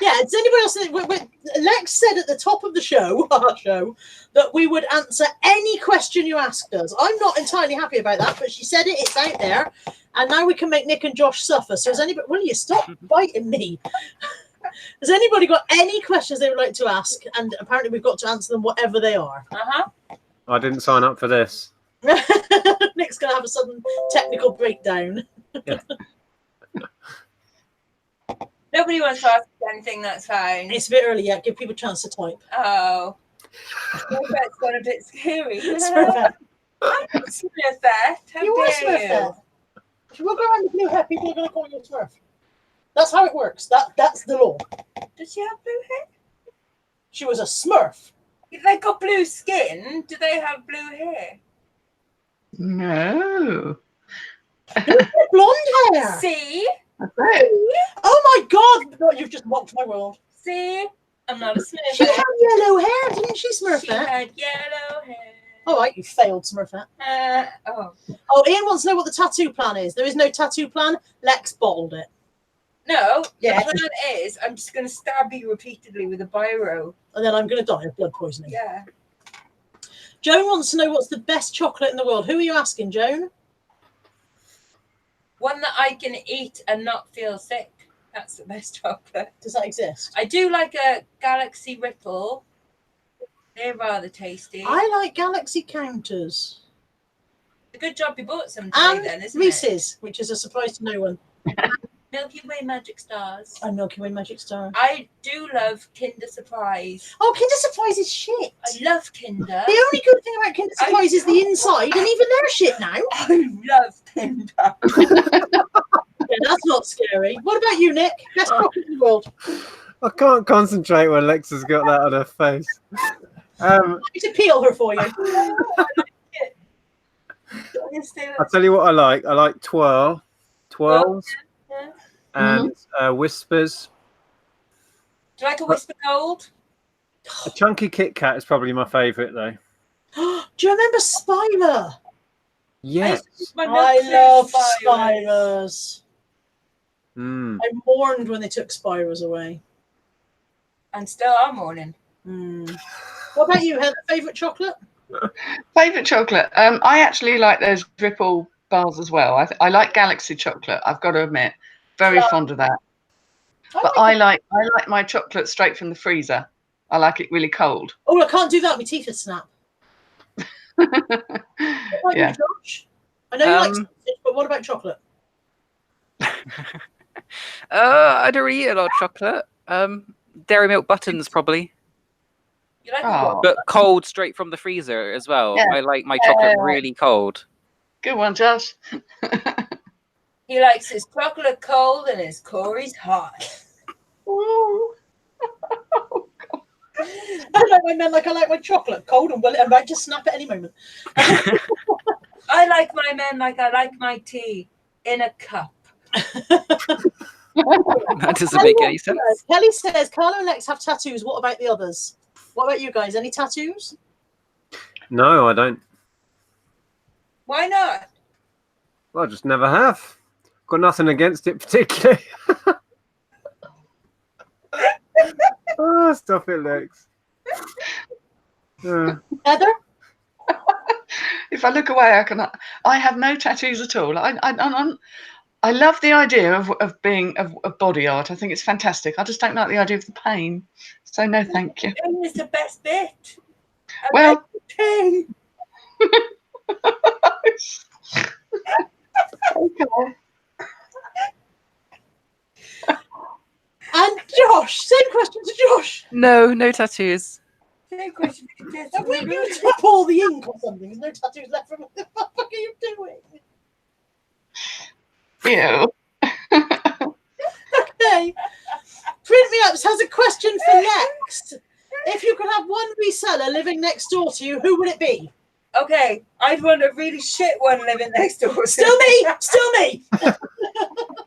A: Yeah, does anybody else think? Lex said at the top of the show, our show, that we would answer any question you asked us. I'm not entirely happy about that, but she said it, it's out there, and now we can make Nick and Josh suffer. So has anybody, will you stop biting me? Has anybody got any questions they would like to ask? And apparently we've got to answer them whatever they are.
E: I didn't sign up for this.
A: Nick's going to have a sudden technical breakdown.
E: Yeah.
D: Nobody wants to ask anything, that's fine.
A: It's a bit early yet. Give people a chance to type.
D: Oh. That's got a bit scary.
A: Smurfette.
D: I'm not Smurfette. How
A: You are
D: dare
A: Smurfette. If you walk around with blue hair, people are going to call you a Smurf. That's how it works. That's the law.
D: Does she have blue hair?
A: She was a Smurf.
D: If they got blue skin, do they have blue hair?
B: No.
A: Blonde hair.
D: See?
B: That's it.
A: Oh my God! No, you've just mocked my world.
D: See? I'm not a Smurfette.
A: She had yellow hair, didn't she, Smurfette?
D: She had yellow hair.
A: All right, you failed, Smurfette.
D: Oh,
A: Ian wants to know what the tattoo plan is. There is no tattoo plan. Lex bottled it.
D: no.
A: Yeah.
D: The plan is I'm just going to stab you repeatedly with a biro.
A: And then I'm going to die of blood poisoning.
D: Yeah.
A: Joan wants to know what's the best chocolate in the world. Who are you asking, Joan?
D: One that I can eat and not feel sick. That's the best chocolate.
A: Does that exist?
D: I do like a Galaxy Ripple. They're rather tasty.
A: I like Galaxy counters.
D: A good job you bought some today
A: And
D: then, isn't
A: Reese's, which is a surprise to no one.
D: it? Milky Way Magic Stars.
A: And Milky Way Magic Star.
D: I do love Kinder Surprise.
A: Oh, Kinder Surprise is shit.
D: I love Kinder.
A: The only good thing about Kinder Surprise is the inside, and even they're shit now.
D: I love Kinder.
A: Yeah, that's not scary. What about you, Nick? Best chocolate in the world.
E: I can't concentrate when Lex has got that on her face.
A: I need to peel her for you.
D: I like it.
E: I'll tell you what I like. I like twirls
D: Yeah.
E: and whispers.
D: Do you like a Whisper Gold?
E: A chunky Kit Kat is probably my favourite, though.
A: Do you remember Spira?
E: Yes.
A: I love Spiras.
E: Mm.
A: I mourned when they took Spiras away.
D: And still are mourning.
A: What about you, Heather? Favourite chocolate?
B: Favourite chocolate? I actually like those Ripple bars as well. I like Galaxy chocolate, I've got to admit. Very fond of that. But I like my chocolate straight from the freezer. I like it really cold.
A: Oh, I can't do that. My teeth would snap. What about
B: Yeah.
A: you, Josh? I know you like sausage, but what about chocolate?
C: I don't really eat a lot of chocolate. Dairy milk buttons probably,
D: You like
B: Oh.
C: but cold straight from the freezer as well.
B: Yeah.
C: I like my chocolate really cold.
B: Good one, Josh.
D: He likes his chocolate cold and his Corey's hot.
B: Ooh.
A: I like my men like I like my chocolate cold and well, I'm about to snap at any moment.
D: I like my men like I like my tea in a cup.
C: That doesn't make any sense.
A: Kelly says, Carlo and Lex have tattoos. What about the others? What about you guys? Any tattoos?
E: No, I don't.
D: Why not?
E: Well, I just never have. Got nothing against it particularly. Oh, stop it, Lex.
A: Heather?
B: If I look away, I have no tattoos at all. I love the idea of being of body art. I think it's fantastic. I just don't like the idea of the pain. So no, thank you.
D: Pain is the best bit. I
B: Well,
D: like the pain.
B: okay.
A: And Josh. Same question to Josh.
C: No tattoos.
D: Same question.
A: Have we used up all the ink or something? There's no tattoos left from it. What the fuck are you doing?
B: Ew.
A: Okay. Print Me Ups has a question for Lex. If you could have one reseller living next door to you, who would it be?
D: Okay, I'd want a really shit one living next door.
A: Still me. Still me.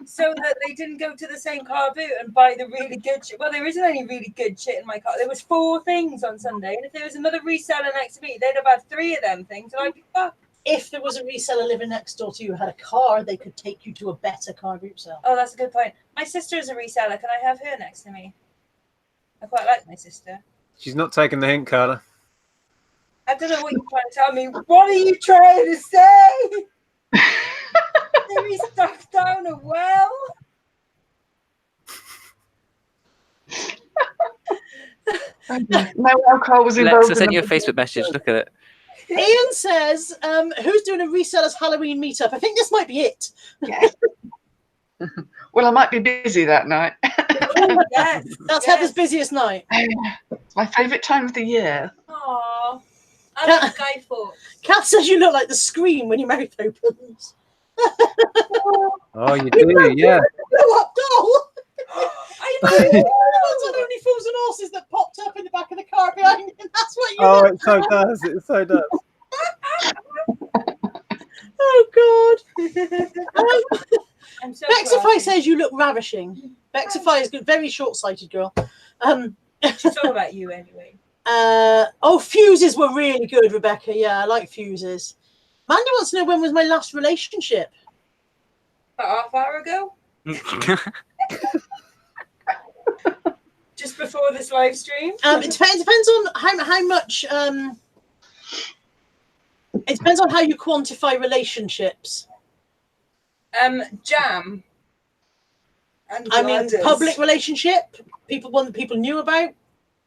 D: So that they didn't go to the same car boot and buy the really good shit. Well, there isn't any really good shit in my car. There was 4 things on Sunday, and if there was another reseller next to me, they'd have had 3 of them things, and I'd be fucked.
A: if there was a reseller living next door to you who had a car, they could take you to a better car group sale.
D: Oh, that's a good point. My sister is a reseller. Can I have her next to me? I quite like my sister.
E: She's not taking the hint, Carla.
D: I don't know what you're trying to tell me. What are you trying to say? Maybe stuck down a well?
B: No alcohol was involved.
C: Lex, I sent you a Facebook message. Look at it.
A: Ian says, who's doing a resellers Halloween meetup? I think this might be it.
B: Yes. Well, I might be busy that night.
D: Yes.
A: That's Heather's busiest night.
B: It's my favourite time of the year.
D: Aww. I like Guy Fawkes.
A: Kath says you look like the Scream when your mouth opens.
E: Oh, you do, yeah.
A: Blow up doll.
D: I
A: The
D: know.
A: ones on Only Fools and Horses that popped up in the back of the car behind you. That's what you
E: Oh,
A: look
E: it so does. It so does.
A: Oh, God.
D: I'm so
A: Bexify
D: proud.
A: says you look ravishing. Bexify is good, very short-sighted girl.
D: She's all about you anyway.
A: Fuses were really good, Rebecca. Yeah, I like fuses. Mandy wants to know, when was my last relationship?
D: About half hour ago? Just before this live stream?
A: It depends on how much. It depends on how you quantify relationships.
D: Jam. And
A: I mean,
D: ladders.
A: public relationship, one that people knew about,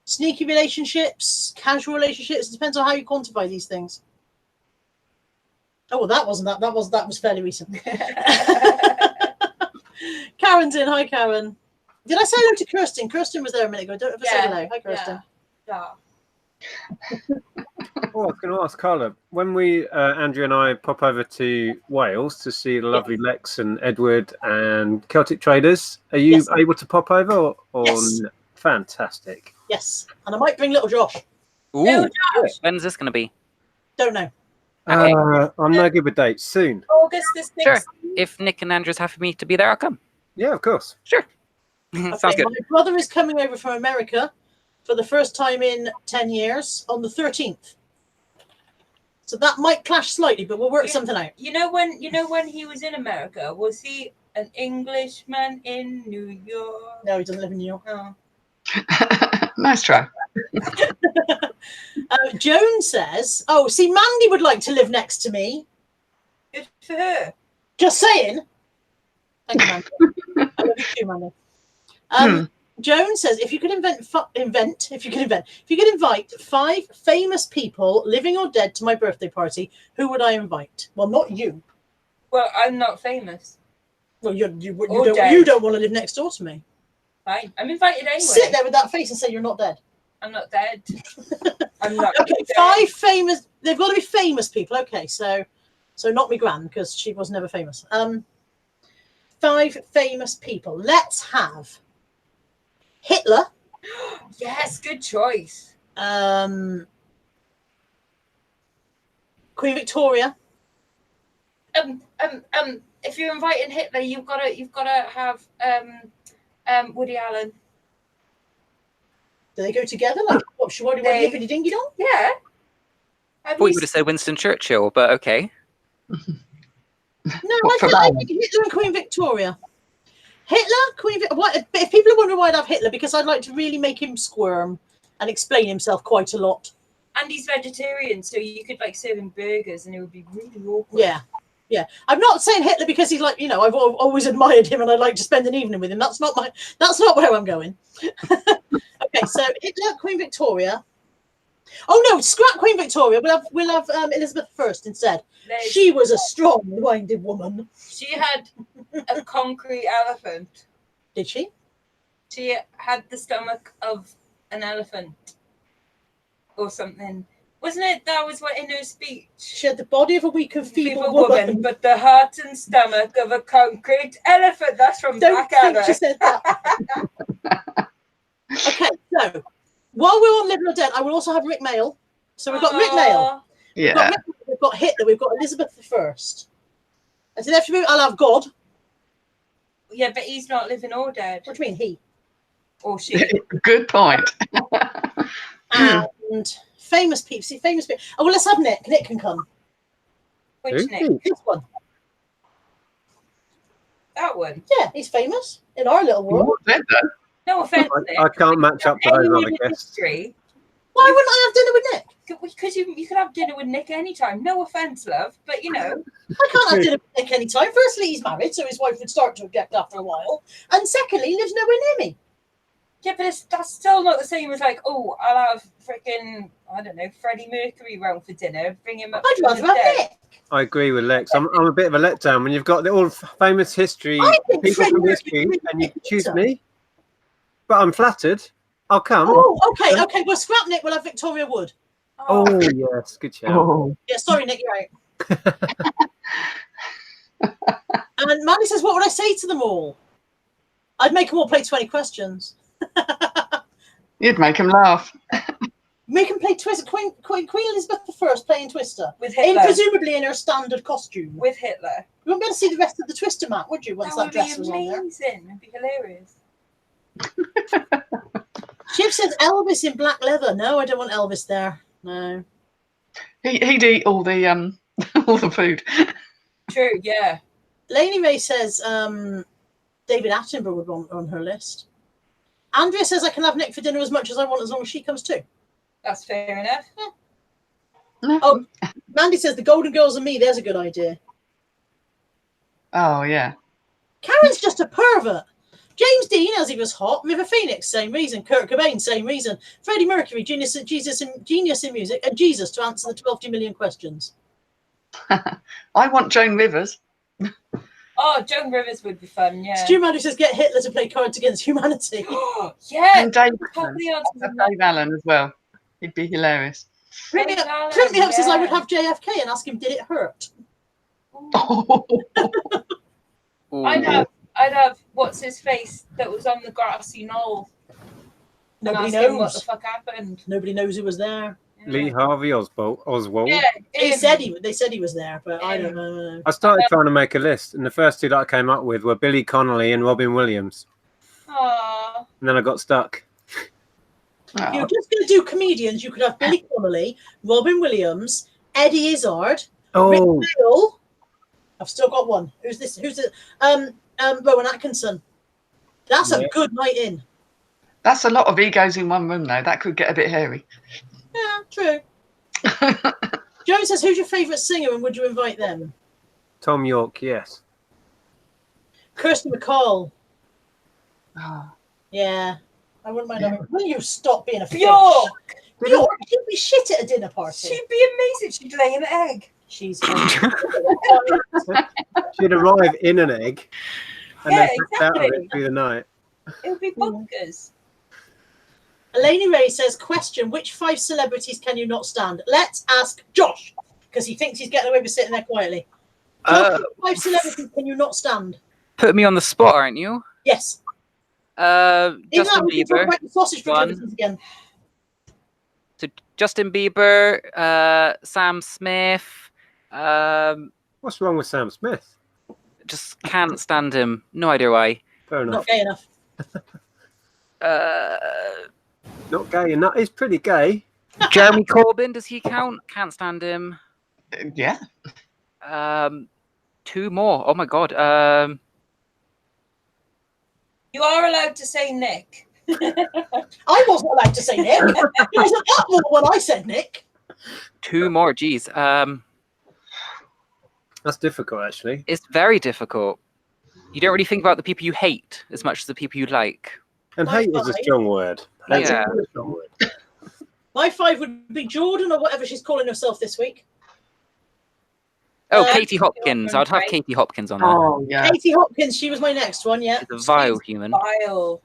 A: sneaky relationships, casual relationships. It depends on how you quantify these things. Oh, well, that wasn't that. That was fairly recent. Karen's in. Hi, Karen. Did I say hello to Kirsten? Kirsten was there a minute ago. Don't ever say hello. Hi, Kirsten.
D: Yeah.
E: Oh, I was going to ask Carla, when we, Andrew and I, pop over to Wales to see the lovely Lexx and Edward and Celtic Traders, are you able to pop over? Or
A: Yes.
E: no? Fantastic.
A: Yes, and I might bring little Josh.
C: Ooh, when's this going to be?
A: Don't know.
C: Okay.
E: I'm no good with dates. Soon.
D: August the 6th.
C: Sure. If Nick and Andrew's happy for me to be there, I'll come.
E: Yeah, of course.
C: Sure. Sounds
A: Okay,
C: good.
A: my brother is coming over from America for the first time in 10 years on the 13th. So that might clash slightly, but we'll work something out.
D: You know when he was in America, was he an Englishman in New York?
A: No, he doesn't live in New York.
D: Oh.
B: Nice try.
A: Joan says, see, Mandy would like to live next to me.
D: Good for her.
A: Just saying. Thank you, Mandy. I love you too, Mandy. Joan says, if you could invite 5 famous people, living or dead, to my birthday party, who would I invite? Well, not you.
D: Well, I'm not famous.
A: Well, you
D: dead.
A: don't want to live next door to me.
D: Fine. I'm invited anyway.
A: Sit there with that face and say you're not dead.
D: I'm not dead. I'm not
A: Okay,
D: dead.
A: 5 famous. They've got to be famous people. Okay, so not me gran, because she was never famous. 5 famous people. Let's have Hitler.
D: Yes, good choice.
A: Queen Victoria.
D: If you're inviting Hitler, you've got to have Woody Allen.
A: Do they go together? Like, what, she already went hippity dingy dong?
D: Yeah.
C: I thought you would have said Winston Churchill, but okay.
A: No, I think Hitler and Queen Victoria. Hitler, Queen Victoria. If people are wondering why I'd have Hitler, because I'd like to really make him squirm and explain himself quite a lot.
D: And he's vegetarian, so you could serve him burgers, and it would be really awkward.
A: Yeah. I'm not saying Hitler because he's I've always admired him and I'd like to spend an evening with him. That's not where I'm going. Okay, so Hitler, Queen Victoria. Oh no, scrap Queen Victoria. We'll have Elizabeth I instead. She was a strong-minded woman.
D: She had a concrete elephant.
A: Did she?
D: She had the stomach of an elephant or something. Wasn't it? That was what in her speech.
A: She had the body of a weak and feeble woman,
D: but the heart and stomach of a concrete elephant. That's from Blackadder.
A: She said that. Okay, so while we're on Living or Dead, I will also have Rick Mail. So we've got Rick Mail.
B: Yeah.
A: We've got Hitler. We've got Elizabeth I. And so after I'll have God.
D: Yeah, but he's not living or dead.
A: What do you mean, he?
D: Or she.
B: Good point.
A: And famous people. See, famous people. Oh, well, let's have Nick. Nick can come.
D: Which Nick?
A: This one.
D: That one.
A: Yeah, he's famous in our little world.
B: What then, though?
D: No offense, Nick.
E: I can't match up to those
D: Anyone
E: other
D: with
E: guests.
D: history.
A: Why wouldn't I have dinner with Nick?
D: Because you could have dinner with Nick anytime. No offense, love, but you know.
A: I can't have dinner with Nick anytime. Firstly, he's married, so his wife would start to object after a while. And secondly, he lives nowhere near me.
D: Yeah, but that's still not the same as like, oh, I'll have freaking, I don't know, Freddie Mercury round for dinner. Bring him up.
A: I'd
D: to
A: rather
D: the
A: have
D: dead.
A: Nick.
E: I agree with Lex. I'm a bit of a letdown when you've got the all famous history
A: I think
E: people
A: Freddie
E: from
A: Mercury
E: history,
A: is
E: and you
A: better.
E: choose me. But I'm flattered. I'll come.
A: Oh, okay. Well, scrap Nick. We'll have Victoria Wood.
E: Oh yes, good shout.
B: Oh.
A: Yeah, sorry, Nick, you're out. And Mandy says, what would I say to them all? I'd make them all play 20 questions.
B: You'd make him laugh.
A: Make them play Twister. Queen Elizabeth I playing Twister.
D: With Hitler.
A: Presumably in her standard costume.
D: With Hitler.
A: You wouldn't be able to see the rest of the Twister map, would you, once that,
D: That
A: dress
D: would
A: was
D: be
A: on there?
D: amazing. It'd be hilarious.
A: Chip says Elvis in black leather. No, I don't want Elvis there. No.
B: He'd eat all the all the food.
D: True, yeah.
A: Lainey Ray says David Attenborough would want on her list. Andrea says I can have Nick for dinner as much as I want as long as she comes too.
D: That's fair enough.
A: Oh, Mandy says the Golden Girls and me. There's a good idea.
B: Oh yeah.
A: Karen's just a pervert. James Dean, as he was hot. River Phoenix, same reason. Kurt Cobain, same reason. Freddie Mercury, genius in music, and Jesus to answer the 12 million questions.
B: I want Joan Rivers.
D: Oh, Joan Rivers would be fun, yeah.
A: Stu Mandy says get Hitler to play Cards Against Humanity.
D: Yeah.
B: And Dave
D: Probably answers in
B: Dave Allen as well. He'd be hilarious.
A: Print me up says I would have JFK and ask him, did it hurt?
C: Ooh.
D: I'd have what's his face that was on the grassy knoll.
A: Nobody
D: and ask him what
A: knows.
D: the fuck happened.
A: Nobody knows who was there.
D: Yeah.
E: Lee Harvey Oswald.
D: Yeah,
A: They said he was there, but I don't know.
E: I started trying to make a list, and the first two that I came up with were Billy Connolly and Robin Williams.
D: Aww.
E: And then I got stuck.
A: If you're just going to do comedians, you could have Billy Connolly, Robin Williams, Eddie Izzard, Rick Dale. I've still got one. Who's this? Who's it? Rowan Atkinson. That's a good night in.
B: That's a lot of egos in one room, though. That could get a bit hairy.
A: Yeah, true. Joan says, who's your favourite singer and would you invite them?
E: Tom York, yes.
A: Kirsty MacColl.
B: Oh.
A: Yeah. I wouldn't mind having. Will you stop being a fish?
D: Bjork!
A: Bjork, she'd be shit at a dinner party.
D: She'd be amazing. She'd lay an egg.
A: She's
E: She'd arrive in an egg and
D: Yeah,
E: then packed out of
D: exactly.
E: it through the night.
D: It would be bonkers.
A: Elaine Ray says, question, which 5 celebrities can you not stand? Let's ask Josh, because he thinks he's getting away with sitting there quietly. Josh, which 5 celebrities can you not stand?
C: Put me on the spot, aren't you?
A: Yes.
C: Justin
A: We can talk
C: Bieber.
A: about the sausage
C: One.
A: proclivities again.
C: So Justin Bieber, Sam Smith.
E: What's wrong with Sam Smith?
C: Just can't stand him. No idea why.
E: Fair enough.
A: Not gay enough.
E: Not gay enough. He's pretty gay.
C: Jeremy Corbyn, does he count? Can't stand him.
B: Yeah.
C: 2 more. Oh my god.
D: You are allowed to say Nick.
A: I wasn't allowed to say Nick. It was a lot more when I said Nick.
C: 2 more. Geez.
E: That's difficult, actually.
C: It's very difficult. You don't really think about the people you hate as much as the people you like.
E: And hate is a strong word. Hate
C: Yeah.
E: is a strong word.
A: My 5 would be Jordan or whatever she's calling herself this week.
C: Oh, Katie Hopkins. I'd have
D: right.
C: Katie Hopkins on there.
B: Oh, yeah.
A: Katie Hopkins, she was my next one, yeah.
C: She's a vile human.
D: Vile.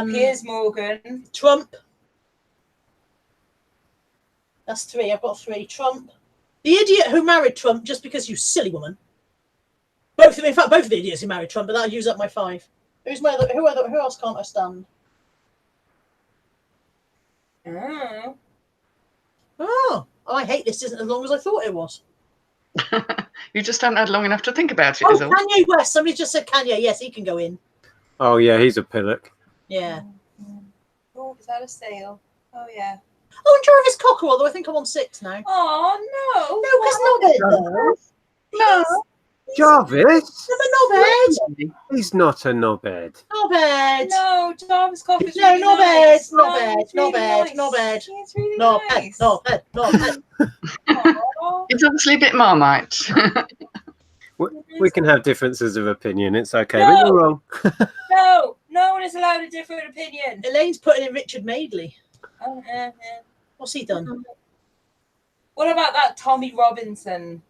D: Piers Morgan.
A: Trump. That's 3. I've got 3. Trump. The idiot who married Trump just because you silly woman. Both of them, in fact, both of the idiots who married Trump, but that'll use up my 5. Who else can't I stand? Oh, I hate this isn't as long as I thought it was.
B: You just haven't had long enough to think about it,
A: Oh,
B: is all.
A: Kanye West. Somebody just said Kanye. Yes, he can go in.
E: Oh, yeah, he's a pillock.
A: Yeah.
D: Oh, is that a sale? Oh, yeah.
A: Oh, and Jarvis Cocker, although I think I'm on 6 now.
D: Oh,
A: No, because Knobhead, though.
B: No.
E: Jarvis?
A: I'm a knobhead.
E: He's not a knobhead.
A: Knobhead.
D: No, Jarvis Coffer's
A: No,
D: really
A: knobhead,
D: nice.
A: knobhead,
D: he's really
A: knobhead,
D: nice.
A: knobhead.
D: He's really
A: Knobhead,
D: nice.
A: knobhead.
D: Aw.
B: It's obviously a bit Marmite.
E: We can have differences of opinion. It's okay,
D: No.
E: but you're wrong.
D: No, no one is allowed a different opinion.
A: Elaine's putting in Richard Madeley.
D: Oh,
A: What's he done?
D: What about that Tommy Robinson?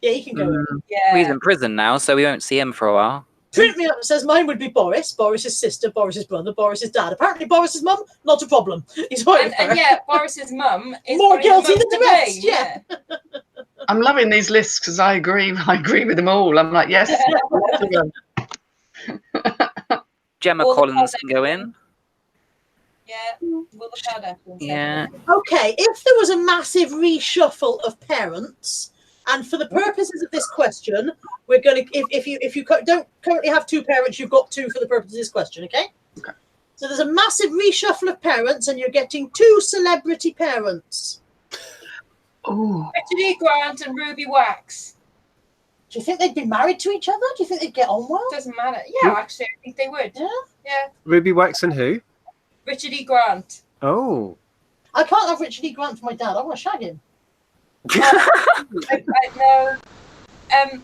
A: Yeah, he can go in.
D: Yeah.
C: He's in prison now, so we won't see him for a while.
A: Print me up says mine would be Boris, Boris's sister, Boris's brother, Boris's dad. Apparently, Boris's mum, not a problem. He's fine.
D: And yeah, Boris's mum is
A: More
D: probably
A: guilty
D: most
A: than the
D: to
A: rest,
D: blame,
A: yeah.
B: I'm loving these lists because I agree with them all. I'm like, yes.
C: Gemma
D: All the
C: Collins can go in.
D: Yeah, we'll look at that.
C: Yeah.
A: Okay, if there was a massive reshuffle of parents, and for the purposes of this question, we're going to, if you don't currently have 2 parents, you've got 2 for the purpose of this question, okay?
B: Okay.
A: So there's a massive reshuffle of parents, and you're getting 2 celebrity parents.
B: Oh,
D: Richard E. Grant and Ruby Wax.
A: Do you think they'd be married to each other? Do you think they'd get on well?
D: Doesn't matter. Yeah, actually, I think they would.
A: Yeah.
D: Yeah.
E: Ruby Wax and who?
D: Richard E. Grant.
E: Oh.
A: I can't have Richard E. Grant for my dad. I want to shag him.
D: I know.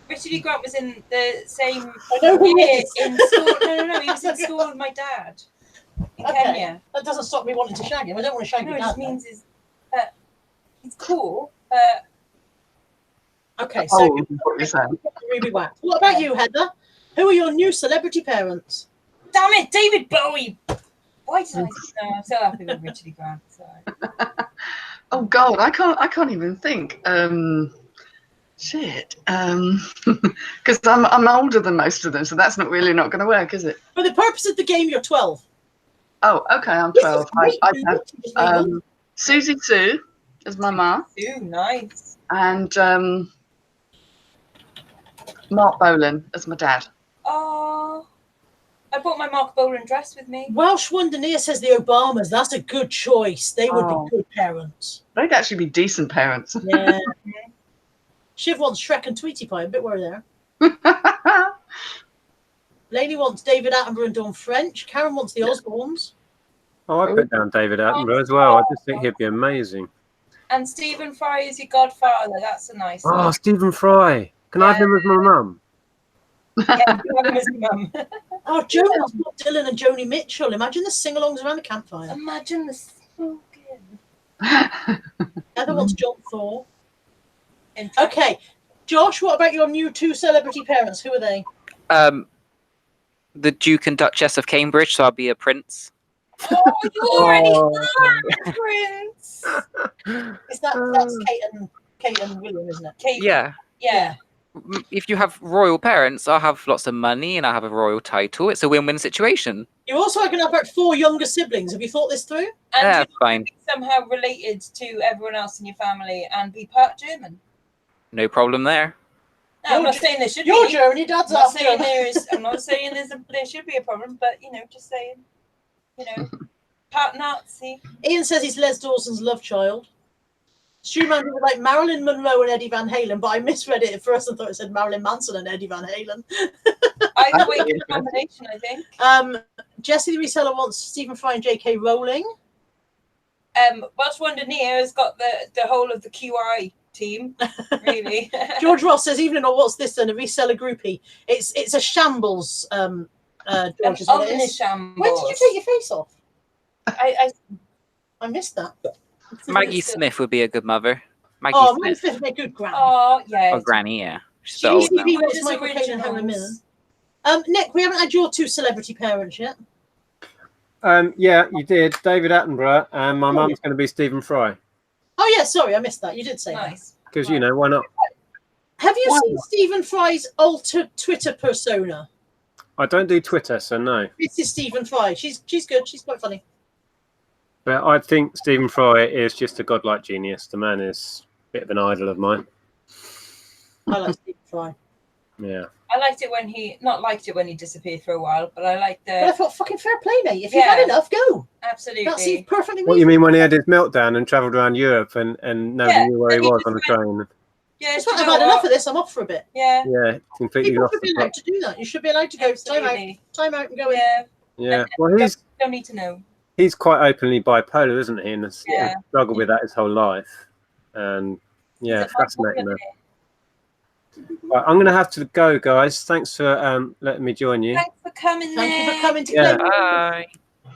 D: Richard E. Grant was in the same
A: I know who he
D: year
A: is.
D: in school. No. He was in school with my dad in Kenya.
A: That doesn't stop me wanting to shag him. I don't want to shag
D: No,
A: your
D: it
A: dad.
D: just
A: though.
D: means he's cool. But
A: Okay, so
B: oh, what you're saying.
A: Ruby Wax. What about you, Heather? Who are your new celebrity parents?
D: damn it, David Bowie. Why did I? No, I'm so happy with Richard E. Grant. Sorry.
B: Oh God, I can't even think. Shit. Because I'm older than most of them, so that's not not going to work, is it?
A: For the purpose of the game, you're 12.
B: Oh, okay, I'm
A: This is
B: 12.
A: great.
B: I have Susie Sue as my ma,
D: Ooh, nice.
B: and Mark Bolan as my dad.
D: Oh, I brought my Mark Bolan dress with me.
A: Welsh Wonderneer says the Obamas. That's a good choice. They would
B: Oh.
A: be good parents.
B: They'd actually be decent parents.
A: Yeah. Shiv wants Shrek and Tweety Pie. A bit worried there. Lainey wants David Attenborough and Dawn French. Karen wants the Osbournes.
E: Oh, I put down David Attenborough as well. I just think he'd be amazing.
D: And Stephen Fry is your godfather. That's a nice
E: Oh,
D: one.
E: Stephen Fry. Can I have him as my mum?
D: Yeah, you have him as your mum.
A: Oh, Joe wants Bob Dylan and Joni Mitchell. Imagine the sing-alongs around the campfire.
D: Imagine the smoking.
A: Heather wants John Thor. Okay. Josh, what about your new 2 celebrity parents? Who are they?
C: The Duke and Duchess of Cambridge, so I'll be a prince.
D: Oh, you already are, Prince.
A: That's Kate and William, isn't it?
D: Kate.
C: Yeah.
D: Yeah.
C: If you have royal parents, I'll have lots of money and I'll have a royal title. It's a win-win situation.
A: You're also going to have about 4 younger siblings. Have you thought this through?
D: And
C: Yeah,
D: you're
C: fine.
D: somehow related to everyone else in your family and be part German.
C: No problem there.
D: No, I'm not saying there should
A: You're
D: be.
A: German, your dad's
D: I'm not
A: half
D: saying
A: German.
D: I'm not saying there should be a problem, but just saying, part Nazi.
A: Ian says he's Les Dawson's love child. Stu Man was like Marilyn Monroe and Eddie Van Halen, but I misread it at first and thought it said Marilyn Manson and Eddie Van Halen.
D: Either way, it's a combination, I think.
A: Jesse the Reseller wants Stephen Fry and J.K. Rowling.
D: Welsh Wonderneer has got the whole of the QI team, really.
A: George Ross says, evening or what's this then? A reseller groupie. It's a shambles, George, is what it is.
D: Shambles.
A: When did you take your face off?
D: I
A: I missed that.
C: Maggie Smith would be a good mother. Maggie
A: Maggie
C: Smith.
A: Smith would be a good gran.
D: Oh, yeah.
C: Or granny, yeah. She's old now.
A: GCB wants Michael Caine and Helen Mirren. Nick, we haven't had your 2 celebrity parents yet.
E: Yeah, you did. David Attenborough, and my mum's going to be Stephen Fry.
A: Oh, yeah, sorry, I missed that. You did say that.
D: Nice.
E: Because, why not?
A: Have you seen Stephen Fry's altered Twitter persona?
E: I don't do Twitter, so no.
A: This is Stephen Fry. She's good. She's quite funny.
E: But I think Stephen Fry is just a godlike genius. The man is a bit of an idol of mine.
A: I like Stephen Fry.
E: Yeah.
D: I liked it when he disappeared for a while, but I liked
A: But I
D: the
A: thought, fucking fair play, mate. If you've had enough, go.
D: absolutely.
A: That seems perfectly
E: What you
A: reasonable.
E: mean when he had his meltdown and travelled around Europe and nobody
D: Yeah,
E: knew where he
D: and he
E: was
D: just
E: on the train?
D: Yeah,
A: It's
D: do
A: like,
D: you
A: I've
D: know
A: had enough
D: what?
A: of this. I'm off for a bit.
D: Yeah,
E: Yeah, completely
A: People
E: lost
A: should be
E: the plot.
A: allowed to do that. You should be allowed to go
D: absolutely.
A: time out and go in.
D: Yeah,
E: Yeah. Well,
D: don't need to know.
E: he's quite openly bipolar, isn't he? And has
D: Yeah.
E: struggled with that his whole life. And yeah,
D: Is it my
E: fascinating.
D: fault?
E: Right, I'm going to have to go, guys. Thanks for letting me join you.
D: Thanks for coming.
A: Thank you for coming to
E: Yeah.
A: play.
C: Bye.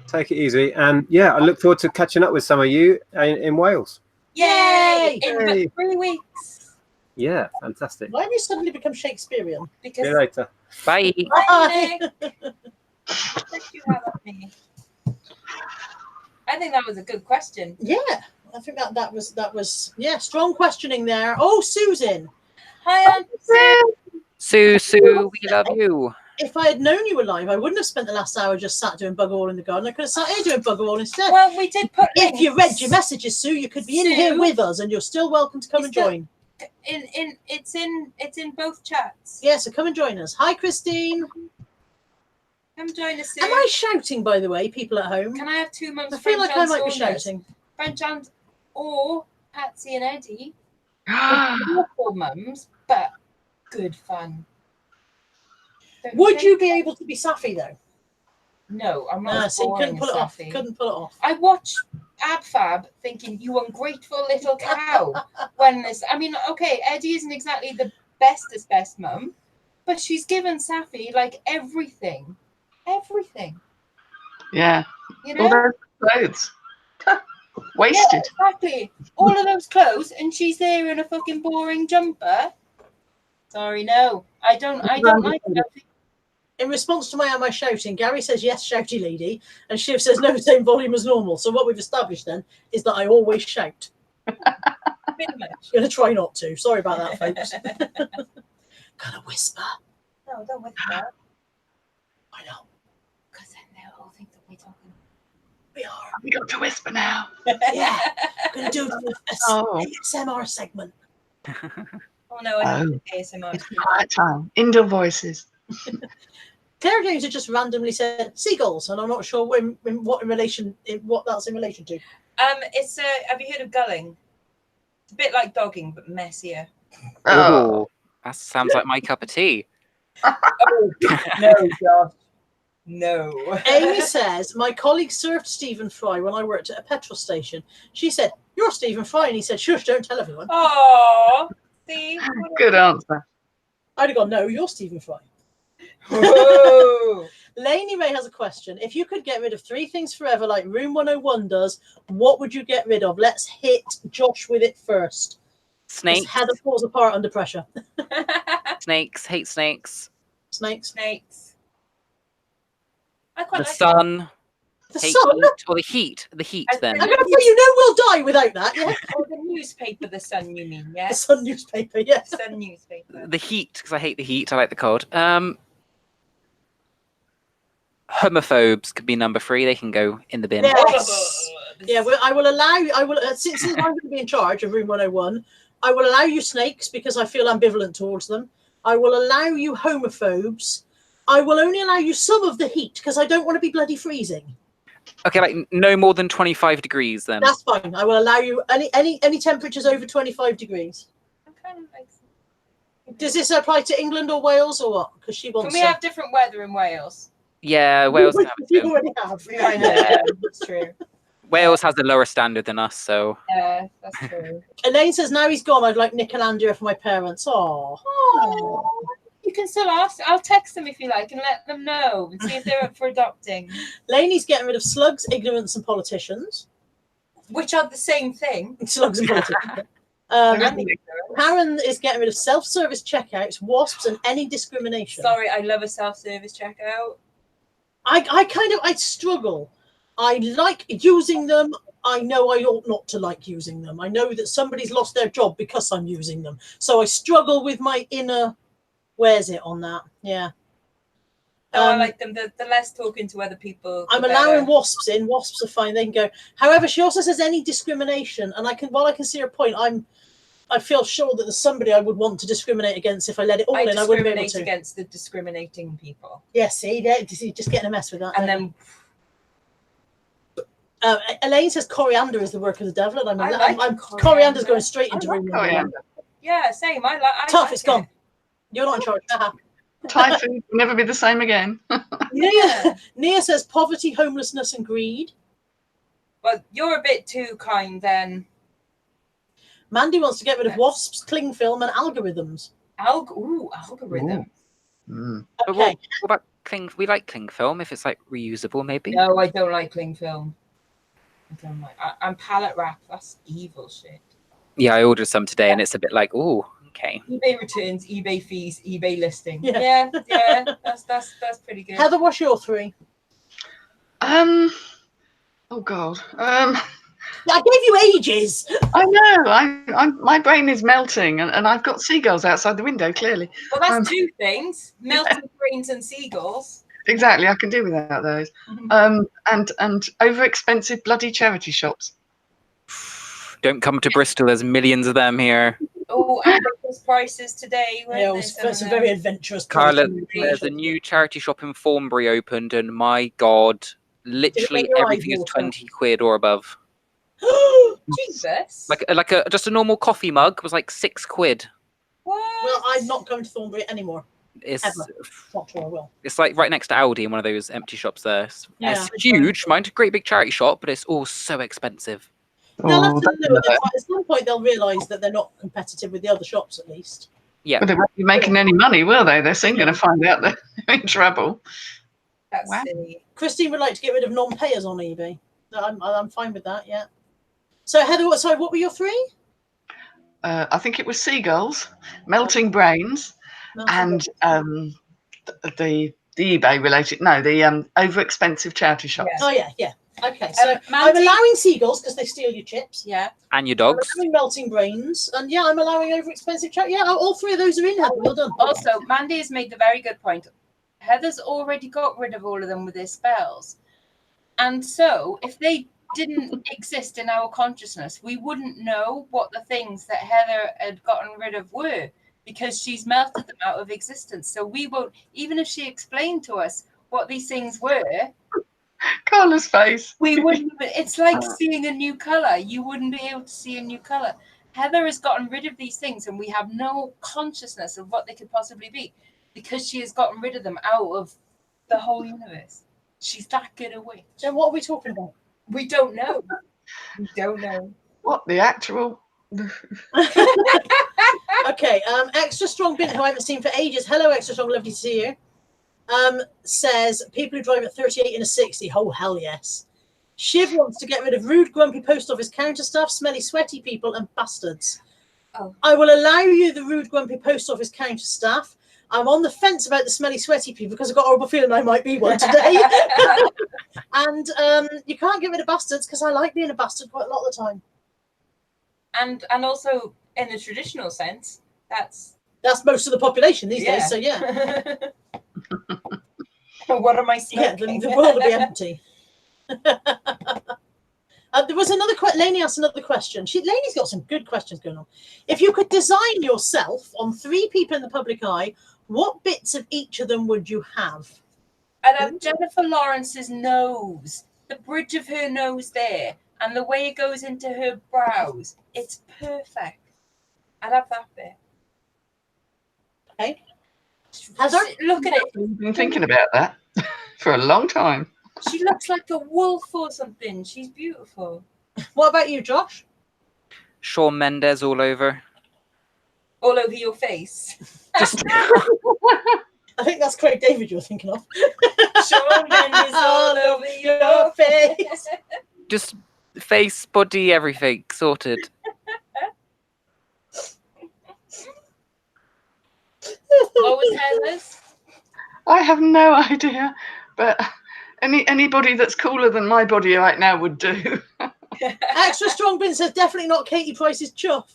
E: Take it easy. And yeah, I look forward to catching up with some of you in Wales.
D: Yay! In
E: Yay.
D: but 3 weeks.
E: Yeah, fantastic.
A: Why have you suddenly become Shakespearean?
E: See
D: Because
E: you later.
C: Bye.
A: Bye.
D: Thank you have of me. I think that was a good question.
A: Yeah, I think that was strong questioning there. Oh, Susan.
D: Hi, Auntie.
C: Sue, we love you.
A: If I had known you were live, I wouldn't have spent the last hour just sat doing bugger all in the garden. I could have sat here doing bugger all instead.
D: Well, we did put
A: If you
D: links
A: read your messages, Sue, you could be in
D: Sue?
A: here with us, and you're still welcome to come and join.
D: it's in both chats.
A: Yeah, so come and join us. Hi, Christine.
D: Come join us. Sue.
A: Am I shouting, by the way, people at home?
D: Can I have 2 months?
A: I feel like I might be
D: Saunders?
A: shouting.
D: French aunt or Patsy and Eddie. Awful mums, but good fun. Don't
A: Would
D: think-
A: you be able to be Safi though?
D: No, I'm not.
A: No,
D: as
A: see,
D: boring
A: couldn't pull
D: as
A: it off.
D: Safi.
A: Couldn't pull it off.
D: I watch Ab Fab thinking, you ungrateful little cow. When this, I mean, okay, Eddie isn't exactly the best mum, but she's given Safi like everything. Everything.
B: Yeah.
D: You
B: All
D: know?
B: those clothes. Wasted.
D: Yeah, exactly. All of those clothes, and she's there in a fucking boring jumper. Sorry, no. I don't like it.
A: In response to my am I shouting, Gary says yes, shouty lady, and Shiv says no, same volume as normal. So what we've established then is that I always shout.
D: Pretty much.
A: I'm gonna try not to. Sorry about that, folks. Gotta whisper.
D: No, don't whisper.
A: I know.
D: Because then they'll all think that we're talking.
A: We are.
B: We got to whisper now.
A: Yeah. We're gonna do
B: Oh.
A: an ASMR segment.
D: Oh no, I didn't do ASMR.
B: It's quiet time. Indoor voices.
A: Claire James had just randomly said seagulls, and I'm not sure what that's in relation to.
D: It's have you heard of gulling? It's a bit like dogging, but messier.
B: Oh.
C: Ooh, that sounds like my cup of tea.
D: Oh no, Josh. No.
A: Amy says, my colleague served Stephen Fry when I worked at a petrol station. She said, "You're Stephen Fry," and he said, "Shush, don't tell everyone."
D: Oh, see.
B: Good answer.
A: I'd have gone, "No, you're Stephen Fry."
D: Whoa.
A: Lainey Ray has a question. If you could get rid of 3 things forever, like Room 101 does, what would you get rid of? Let's hit Josh with it first.
C: Snakes.
A: Heather falls apart under pressure.
C: Snakes. Hate snakes.
A: Snakes.
D: Snakes. I quite
C: The
D: like
C: sun.
A: The
C: Hate
A: sun.
C: heat. Or the heat. The heat
D: I
C: then.
A: I'm going to say, you know we'll die without that, yeah?
D: Oh, the newspaper, the Sun, you mean,
A: The
D: yes?
A: Sun newspaper, yes.
D: Sun newspaper.
C: The heat, because I hate the heat. I like the cold. Homophobes could be number 3. They can go in the bin.
A: Yes. Yeah, well, I will allow you, since I'm going to be in charge of Room 101, I will allow you snakes because I feel ambivalent towards them. I will allow you homophobes. I will only allow you some of the heat because I don't want to be bloody freezing.
C: Okay, like no more than 25 degrees then.
A: That's fine. I will allow you any temperatures over 25 degrees.
D: I'm kind of like...
A: Does this apply to England or Wales or what? Because she wants
D: Can we have different weather in Wales?
C: Yeah, Wales can have it
A: You
C: too.
A: already have.
D: I know, that's true.
C: Wales has a lower standard than us, so
D: Yeah, that's true.
A: Elaine says, now he's gone, I'd like Nick and Andrea for my parents. Oh.
D: Oh, you can still ask. I'll text them if you like and let them know and see if they're up for adopting.
A: Laney's getting rid of slugs, ignorance, and politicians.
D: Which are the same thing.
A: Slugs and politicians. Karen is getting rid of self-service checkouts, wasps, and any discrimination.
D: Sorry, I love a self-service checkout.
A: I struggle. I like using them. I know I ought not to like using them. I know that somebody's lost their job because I'm using them. So I struggle with my inner, where's it on that? Yeah.
D: I like them. The less talking to other people.
A: I'm allowing wasps in. Wasps are fine. They can go. However, she also says any discrimination. And while I can see her point, I feel sure that there's somebody I would want to discriminate against if I let it all
D: I
A: in. I wouldn't be able
D: discriminate
A: to.
D: against the discriminating people.
A: Yeah, see, just getting a mess with that.
D: And then
A: Elaine says coriander is the work of the devil, and
D: I like
A: coriander's going straight into
B: I like
A: room
B: coriander.
D: yeah, same. I
A: Tough,
D: like
A: it's gone.
D: it.
A: You're not in charge.
B: Thai food will never be the same again.
A: Nia says poverty, homelessness, and greed.
D: Well, you're a bit too kind then.
A: Mandy wants to get rid of wasps, cling film, and algorithms.
D: Algorithm.
B: Mm.
C: But
A: Okay.
C: what about cling? We like cling film if it's like reusable, maybe.
D: No, I don't like cling film. I don't like. And pallet wrap. That's evil shit.
C: Yeah, I ordered some today, and it's a bit like, oh, okay.
D: eBay returns, eBay fees, eBay listing.
A: Yeah.
D: Yeah. That's pretty good.
A: Heather, what's your 3?
B: Oh God.
A: I gave you ages.
B: I know. My brain is melting, and I've got seagulls outside the window. Clearly.
D: Well, that's 2 things: melting brains and seagulls.
B: Exactly. I can do without those. And over expensive bloody charity shops.
C: Don't come to Bristol. There's millions of them here.
D: Oh, and those prices today.
A: Yeah, it's a very adventurous.
C: Carla,
A: place.
C: there's a new charity shop in Thornbury opened, and my God, literally
A: your
C: everything is
A: eyewater?
C: 20 quid or above.
D: Jesus.
C: Like just a normal coffee mug was like 6 quid.
D: What?
A: Well, I'm not going to Thornbury anymore.
C: It's
A: Not sure I will.
C: it's like right next to Aldi in one of those empty shops there. It's
A: Yeah.
C: huge, mind a great big charity shop, but it's all so expensive.
A: They'll have to know at some point they'll realise that they're not competitive with the other shops, at least.
C: Yeah.
B: But they won't be making any money, will they? They're soon going to find out they're in trouble.
D: That's
B: Wow.
D: silly.
A: Christine would like to get rid of non-payers on eBay. I'm fine with that. Yeah. So Heather, what were your 3?
B: I think it was seagulls, melting brains, and the eBay related. No, the over expensive charity shops.
A: Oh yeah. Okay, so I'm
D: Mandy?
A: allowing seagulls because they steal your chips.
D: Yeah.
C: And your
A: I'm
C: dogs.
A: allowing melting brains, and yeah, I'm allowing over expensive charity. Yeah, all 3 of those are in. Heather. Well done.
D: Also, Mandy has made the very good point. Heather's already got rid of all of them with his spells. And so, if they didn't exist in our consciousness, we wouldn't know what the things that Heather had gotten rid of were, because she's melted them out of existence. So we won't, even if she explained to us what these things were,
B: Carla's face.
D: we wouldn't. It's like seeing a new color. You wouldn't be able to see a new color. Heather has gotten rid of these things, and we have no consciousness of what they could possibly be, because she has gotten rid of them out of the whole universe. She's that good a witch.
A: Then what are we talking about?
D: We don't know. We don't know.
B: What the actual?
A: Okay, Extra Strong Bint, who I haven't seen for ages. Hello, Extra Strong, lovely to see you. Says people who drive at 38 in a 60. Oh, hell yes. Shiv wants to get rid of rude, grumpy post office counter staff, smelly, sweaty people, and bastards.
D: Oh.
A: I will allow you the rude, grumpy post office counter staff. I'm on the fence about the smelly, sweaty people because I've got a horrible feeling I might be one today. And you can't get rid of bastards because I like being a bastard quite a lot of the time.
D: And also, in the traditional sense, that's
A: most of the population these days. So yeah.
D: What am I
A: Yeah,
D: smoking?
A: the world will be empty. There was another question. Lainey asked another question. Lainey's got some good questions going on. If you could design yourself on 3 people in the public eye, what bits of each of them would you have?
D: I'd have Jennifer Lawrence's nose, the bridge of her nose there, and the way it goes into her brows. It's perfect. I'd have that bit.
A: Okay. Heather?
D: Look at it.
B: I've been thinking about that for a long time.
D: She looks like a wolf or something. She's beautiful.
A: What about you, Josh?
C: Shawn Mendes all over.
D: All over your face.
A: I think that's Craig David you're thinking of.
D: Shawn Mendes all over your face.
C: Just face, body, everything sorted.
D: What was Heather's?
B: I have no idea, but anybody that's cooler than my body right now would do.
A: Extra Strong Bin says definitely not Katie Price's chuff.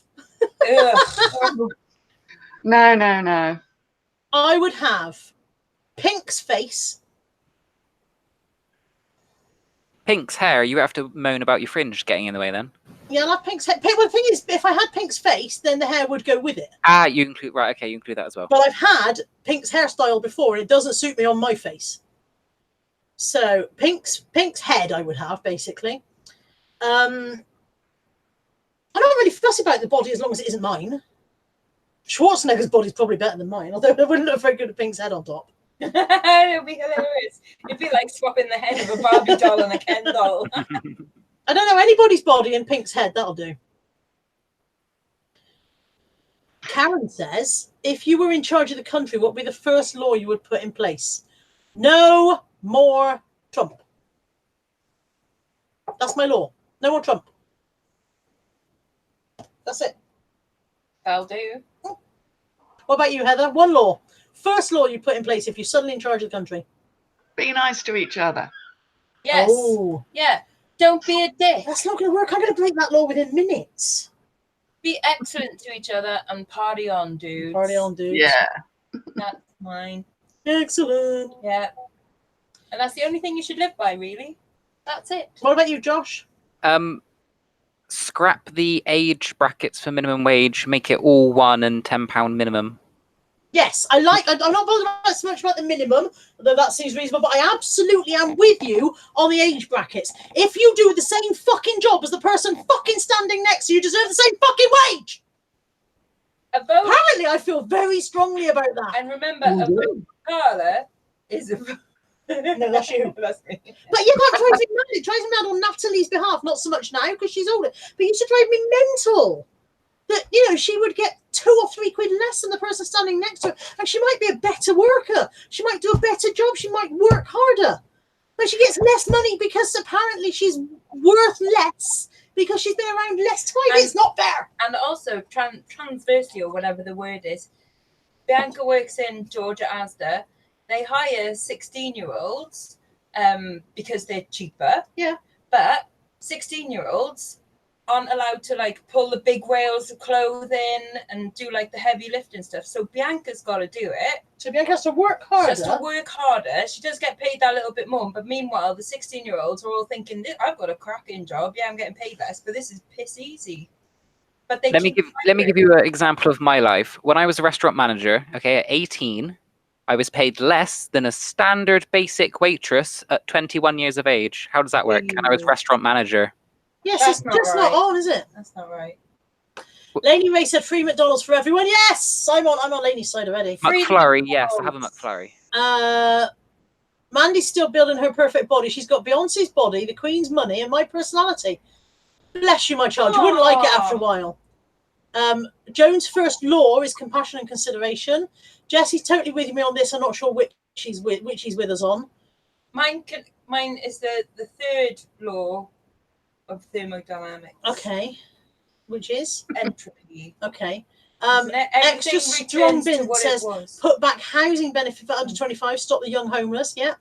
B: No.
A: I would have Pink's face.
C: Pink's hair, you have to moan about your fringe getting in the way then.
A: Yeah, I have Pink's head. Well, the thing is, if I had Pink's face, then the hair would go with it.
C: Ah, you include right. Okay, you include that as well.
A: But I've had Pink's hairstyle before, and it doesn't suit me on my face. So Pink's head, I would have basically. I'm not really fussy about the body as long as it isn't mine. Schwarzenegger's body's probably better than mine, although I wouldn't look very good at Pink's head on top.
D: It would be hilarious. It'd be like swapping the head of a Barbie doll and a Ken doll.
A: I don't know anybody's body and Pink's head. That'll do. Karen says, if you were in charge of the country, what would be the first law you would put in place? No more Trump. That's my law. No more Trump. That's it.
D: That'll do.
A: What about you, Heather? One law. First law you put in place if you're suddenly in charge of the country.
B: Be nice to each other.
D: Yes.
A: Oh.
D: Yeah. Don't be a dick.
A: That's not going to work. I'm going to break that law within minutes.
D: Be excellent to each other and party on, dudes.
A: Party on, dudes.
B: Yeah.
D: That's mine.
A: Excellent.
D: Yeah. And that's the only thing you should live by, really. That's it.
A: What about you, Josh?
C: Scrap the age brackets for minimum wage. Make it all £1 and £10 minimum.
A: Yes, I'm not bothered about so much about the minimum, although that seems reasonable, but I absolutely am with you on the age brackets. If you do the same fucking job as the person fucking standing next to you, deserve the same fucking wage.
D: A vote.
A: Apparently, I feel very strongly about that.
D: And remember, a vote Carla is a vote.
A: No, that's you.
D: That's me.
A: But yeah, that drives me mad. It drives me mad on Natalie's behalf, not so much now because she's older, but it used to drive me mental. That, you know, she would get 2 or 3 quid less than the person standing next to her, and she might be a better worker. She might do a better job. She might work harder, but she gets less money because apparently she's worth less because she's been around less time. It's not fair.
D: And also, transversely, or whatever the word is, Bianca works in Georgia Asda. They hire 16-year-olds because they're cheaper.
A: Yeah.
D: But 16-year-olds aren't allowed to like pull the big rails of clothing and do like the heavy lifting stuff. So Bianca's got to do it.
A: So Bianca has to work harder.
D: She has to work harder. She does get paid that little bit more. But meanwhile, the 16-year-olds are all thinking, I've got a cracking job. Yeah, I'm getting paid less, but this is piss easy. But let me
C: give you an example of my life. When I was a restaurant manager, okay, at 18, I was paid less than a standard basic waitress at 21 years of age. How does that work? And I was restaurant manager.
A: Yes,
D: That's
A: it's
D: not
A: just
D: right.
A: not on, is it?
D: That's not right.
A: Lainey Ray said free McDonald's for everyone. Yes, I'm on Lainey's side already.
C: McFlurry, yes, I have a McFlurry.
A: Mandy's still building her perfect body. She's got Beyonce's body, the Queen's money, and my personality. Bless you, my child. You wouldn't like it after a while. Joan's first law is compassion and consideration. Jessie's totally with me on this. I'm not sure which he's with us on.
D: Mine is the third law of thermodynamics.
A: Okay. Which is?
D: Entropy.
A: Okay.
D: Everything
A: Extra strong
D: returns to
A: bin
D: what it
A: says
D: was.
A: put back housing benefit for under 25, stop the young homeless. Yeah.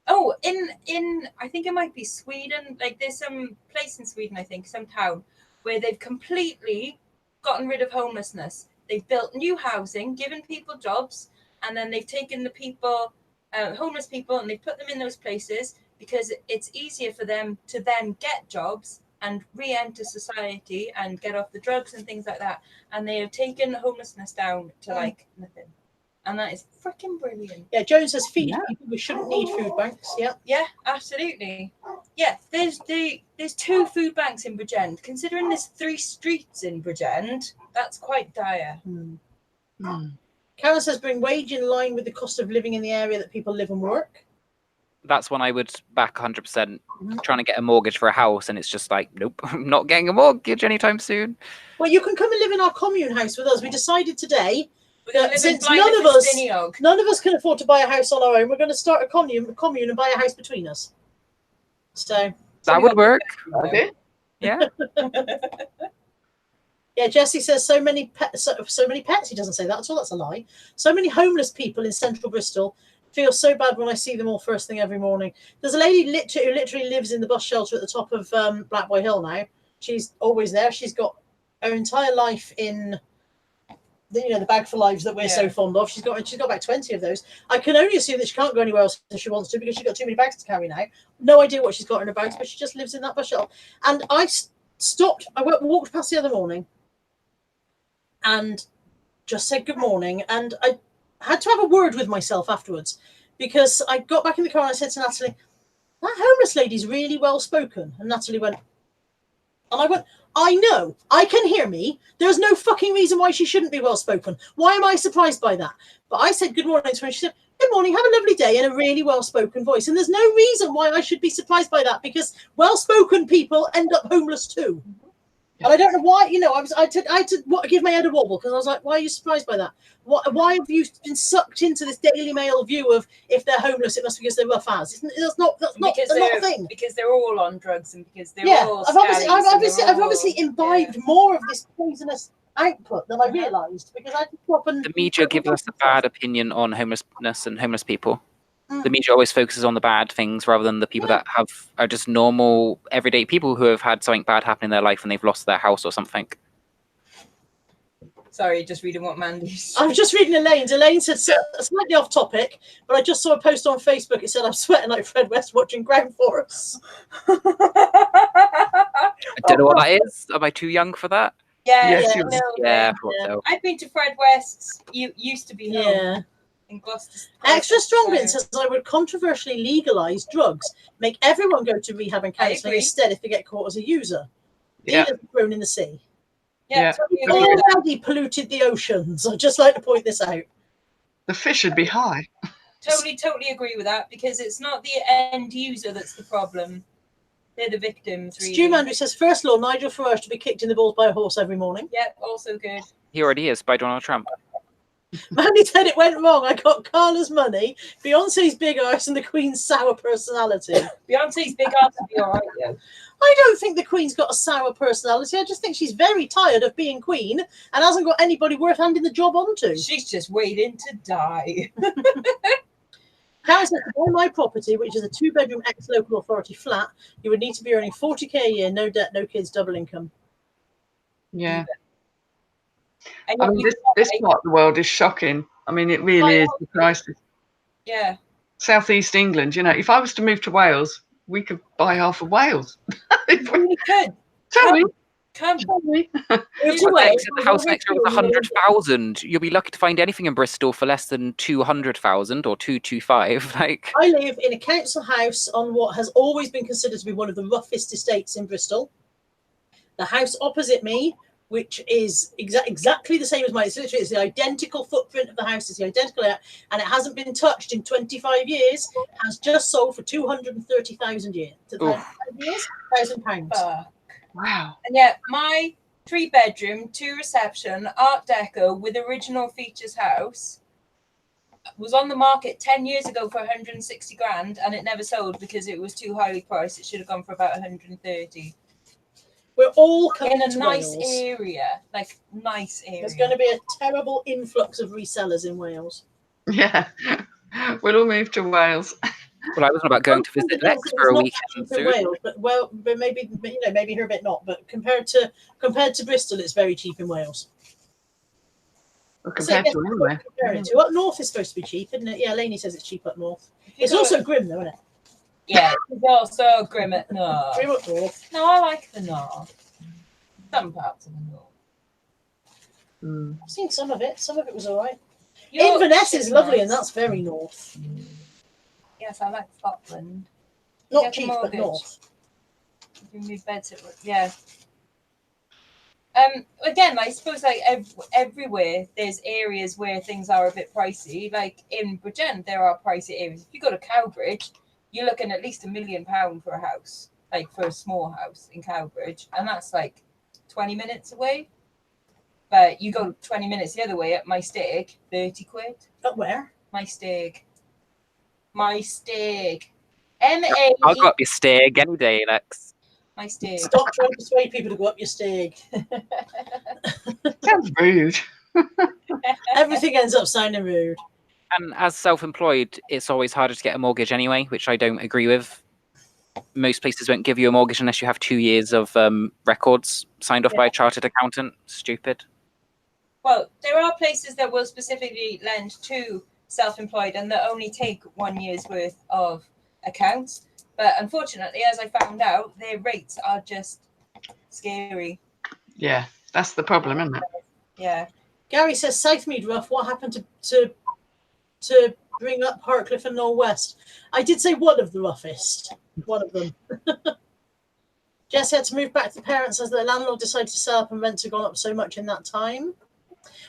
D: Oh, in I think it might be Sweden. Like there's some place in Sweden, I think, some town where they've completely gotten rid of homelessness. They've built new housing, given people jobs, and then they've taken the people, homeless people, and they've put them in those places because it's easier for them to then get jobs and re-enter society and get off the drugs and things like that. And they have taken homelessness down to like nothing. And that is freaking brilliant.
A: Yeah, Joan says feed people. We shouldn't need food banks. Yeah.
D: Yeah, absolutely. Yeah, there's 2 food banks in Bridgend. Considering there's 3 streets in Bridgend, that's quite dire.
A: Karen says bring wage in line with the cost of living in the area that people live and work.
C: That's when I would back 100%. Trying to get a mortgage for a house, and it's just like, nope, I'm not getting a mortgage anytime soon.
A: Well, you can come and live in our commune house with us. We decided today that since
D: none
A: none of us can afford to buy a house on our own, we're going to start a commune and buy a house between us. So
C: that would work. Yeah.
A: Yeah, Jesse says so many pets. He doesn't say that at all. That's a lie. So many homeless people in central Bristol. Feel so bad when I see them all first thing every morning. There's a lady who literally lives in the bus shelter at the top of Black Boy Hill now. She's always there. She's got her entire life in the bag for lives that we're so fond of. She's got about 20 of those. I can only assume that she can't go anywhere else if she wants to because she's got too many bags to carry now. No idea what she's got in her bags, but she just lives in that bus shelter. And I stopped. I walked past the other morning and just said good morning. And I had to have a word with myself afterwards, because I got back in the car and I said to Natalie, that homeless lady's really well spoken. And Natalie went, and I went, I know, I can hear me. There's no fucking reason why she shouldn't be well spoken. Why am I surprised by that? But I said good morning to her and she said, good morning, have a lovely day, in a really well spoken voice. And there's no reason why I should be surprised by that, because well spoken people end up homeless too. And I don't know why, I had to give my head a wobble, because I was like, why are you surprised by that? Why have you been sucked into this Daily Mail view of if they're homeless, it must be because they're rough as? That's not a thing.
D: Because they're all on drugs and because they're all
A: I've obviously imbibed more of this poisonous output than I realised, because I just stop and...
C: The media gives us a bad opinion on homelessness and homeless people. The media always focuses on the bad things rather than the people that are just normal, everyday people who have had something bad happen in their life and they've lost their house or something.
D: Sorry, just reading what Mandy's...
A: I'm just reading Elaine's. Elaine said, slightly off topic, but I just saw a post on Facebook. It said, I'm sweating like Fred West watching Ground Force.
C: I don't know what that is. Am I too young for that?
B: Yes,
C: Yeah, so.
D: I've been to Fred West's. You used to be home in Gloucester.
A: Extra Strongbin says, I would controversially legalise drugs, make everyone go to rehab and counselling instead if they get caught as a user. Dealers thrown in the sea.
D: Yeah.
A: Already polluted the oceans. I'd just like to point this out.
B: The fish should be high.
D: Totally agree with that, because it's not the end user that's the problem. They're the victims, really.
A: Stu Mandry says, first law, Nigel Farage to be kicked in the balls by a horse every morning.
D: Yep, also good.
C: He already is, by Donald Trump.
A: Mandy said it went wrong. I got Carla's money, Beyonce's big arse, and the Queen's sour personality.
D: Beyonce's big arse would be all right, though.
A: I don't think the Queen's got a sour personality. I just think she's very tired of being Queen and hasn't got anybody worth handing the job on to.
D: She's just waiting to die.
A: Karen says, to buy my property, which is a 2-bedroom ex-local authority flat, you would need to be earning 40k a year, no debt, no kids, double income.
B: Yeah. I mean, this part of the world is shocking. I mean, it really is. The prices.
D: Yeah.
B: Southeast England, if I was to move to Wales, we could buy half of Wales.
D: We really could.
B: Shall we?
D: Come.
C: The house next door was 100,000. You'll be lucky to find anything in Bristol for less than 200,000 or 225. Like,
A: I live in a council house on what has always been considered to be one of the roughest estates in Bristol. The house opposite me, which is exactly the same as mine. It's the identical footprint of the house. It's the identical layout, and it hasn't been touched in 25 years. Has just sold for 230,000 years. £1,000.
B: Wow.
D: And yet, my 3-bedroom, 2-reception, Art Deco with original features house was on the market 10 years ago for 160 grand, and it never sold because it was too highly priced. It should have gone for about 130.
A: We're all coming
D: in a
A: to
D: nice
A: Wales.
D: area, like nice area.
A: There's going to be a terrible influx of resellers in Wales.
B: Yeah, we'll all move to Wales.
C: Well, I wasn't about going to visit Lexx for a weekend soon.
A: Wales, but maybe here a bit not. But compared to Bristol, it's very cheap in Wales.
B: Well, compared to anywhere.
A: Up north is supposed to be cheap, isn't it? Yeah, Lainey says it's cheap up north. It's also grim, though, isn't it?
D: Yeah, it's also grim at north.
A: Grim up north.
D: No, I like the north. Some parts of the north.
A: I've seen some of it. Some of it was all right. Inverness is lovely, and that's very north.
D: Yes, I like Scotland.
A: Not cheap, but north.
D: Yeah. Again, I suppose like everywhere there's areas where things are a bit pricey. Like in Bridgend, there are pricey areas. If you go to Cowbridge, you're looking at least £1 million for a house, like for a small house in Cowbridge, and that's like 20 minutes away. But you go 20 minutes the other way at my Stag, 30 quid.
A: But where?
D: My Stag. M-A.
C: I'll go up your Stag any day, Lex.
D: My Stag.
A: Stop trying to persuade people to go up your Stag.
B: Sounds rude.
A: Everything ends up sounding rude.
C: And as self-employed, it's always harder to get a mortgage anyway, which I don't agree with. Most places won't give you a mortgage unless you have 2 years of records signed off by a chartered accountant. Stupid.
D: Well, there are places that will specifically lend to self-employed and that only take 1 year's worth of accounts. But unfortunately, as I found out, their rates are just scary.
B: Yeah, that's the problem, isn't it?
D: Yeah.
A: Gary says Southmead rough. What happened to bring up Hartcliffe and Knoll West? I did say one of the roughest. One of them. Jess had to move back to the parents as their landlord decided to sell up and rents had gone up so much in that time.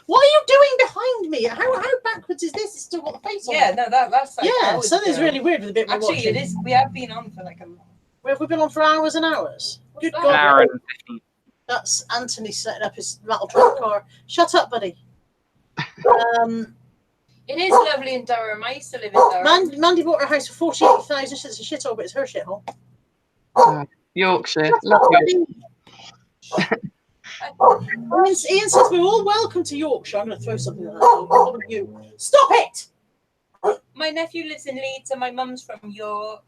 A: What are you doing behind me? How backwards is this? It's still got the face on
D: Yeah,
A: it.
D: no, that's like
A: Yeah,
D: hours
A: something's
D: ago.
A: really weird with the bit we're
D: Actually,
A: watching.
D: it is. We have been on for like a.
A: Where have we been on for hours and hours?
D: What's
A: Good
D: that?
C: An
A: God.
C: hour and 15.
A: That's Anthony setting up his rattle trap car. Shut up, buddy.
D: It is lovely in Durham. I used to live in Durham.
A: Mandy bought her house for 48,000. It's a shithole, but it's her shithole.
B: Yorkshire, love you.
A: Ian says we're all welcome to Yorkshire. I'm going to throw something at that dog. What about you? Stop it!
D: My nephew lives in Leeds and my mum's from York.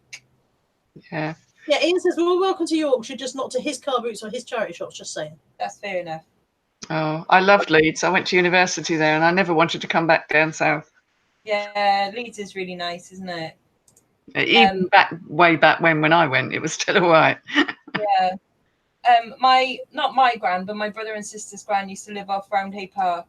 B: Yeah.
A: Yeah, Ian says we're all welcome to Yorkshire, just not to his car boots or his charity shops. Just saying.
D: That's fair enough.
B: Oh, I loved Leeds. I went to university there, and I never wanted to come back down south.
D: Yeah, Leeds is really nice, isn't it?
B: Even way back when I went, it was still all right.
D: Yeah. Not my gran, but my brother and sister's gran used to live off Roundhay Park.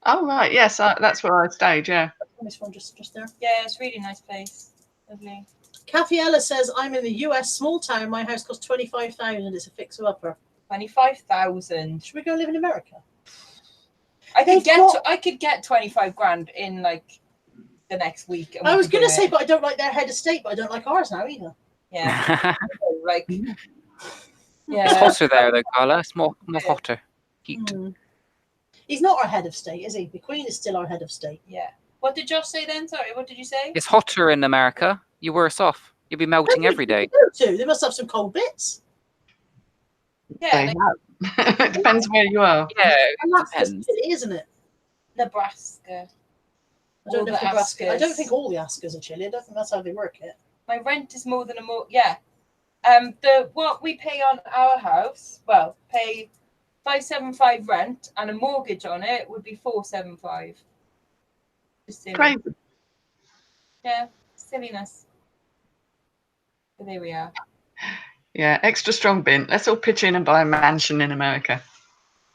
B: Oh right, yes, that's where I stayed. Yeah.
A: This one just there.
D: Yeah, it's a really nice place. Lovely.
A: Kathy Ella says I'm in the US, small town. My house costs 25,000. It's a fixer upper.
D: 25,000.
A: Should we go live in America?
D: I could get 25 grand in like the next week.
A: I was going to say, but I don't like their head of state, but I don't like ours now either.
D: Yeah. Like.
C: It's
D: Yeah.
C: hotter there though, Carla. It's more hotter. Heat.
A: He's not our head of state, is he? The Queen is still our head of state.
D: Yeah. What did Josh say then? Sorry, what did you say?
C: It's hotter in America. You're worse off. You'll be melting every day.
A: They must have some cold bits.
D: Yeah.
B: It depends where you are.
C: Yeah,
A: Alaska's
C: depends.
A: chilly, isn't it?
D: Nebraska.
A: I don't know if
D: All the
A: Nebraska. I don't
D: Askas.
A: think all the Askas are chilly. I don't think that's how they work it.
D: My rent is more than a more. Yeah. What we pay on our house, well, pay 575 rent and a mortgage on it would be 475. Just silly.
B: Crazy.
D: Yeah, silliness. But there we are.
B: Yeah, extra strong bin. Let's all pitch in and buy a mansion in America.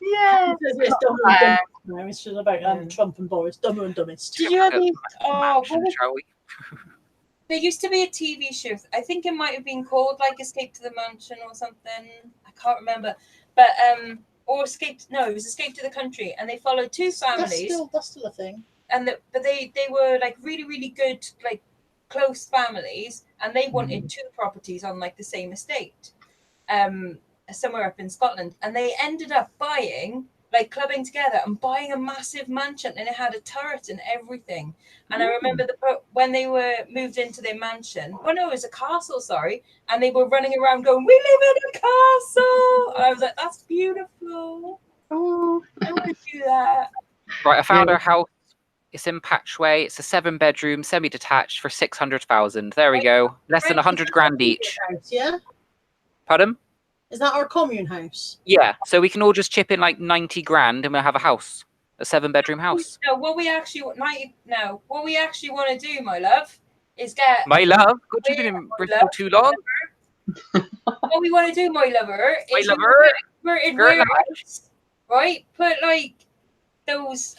D: Yeah.
A: It's dumber and dumbest now. It's just about Trump and Boris. Dumber and dumbest.
D: Did you ever? Oh,
C: Mansion, shall we?
D: there used to be a TV show. I think it might have been called like Escape to the Mansion or something. I can't remember. But or Escape. No, it was Escape to the Country, and they followed two families.
A: That's still a thing.
D: And but they were like really, really good, like close families, and they wanted two properties on like the same estate, somewhere up in Scotland, and they ended up clubbing together and buying a massive mansion, and it had a turret and everything. And I remember when they were moved into their mansion. Oh no, it was a castle, sorry, and they were running around going, "We live in a castle!" And I was like, "That's beautiful.
B: Oh,
D: I want to do that."
C: Right, I found our house. It's in Patchway. It's a 7-bedroom, semi-detached for 600,000. There we go. Less than 100 grand each.
A: Yeah.
C: Pardon?
A: Is that our commune house?
C: Yeah. So we can all just chip in like 90 grand, and we'll have a house, a 7-bedroom house.
D: No, what we actually want to do, my love, is get.
C: My love, God, you've been in Bristol too long.
D: What we want to do, my lover,
C: My
D: is
C: lover.
D: we're in
C: Girl,
D: warehouse, right? Put like those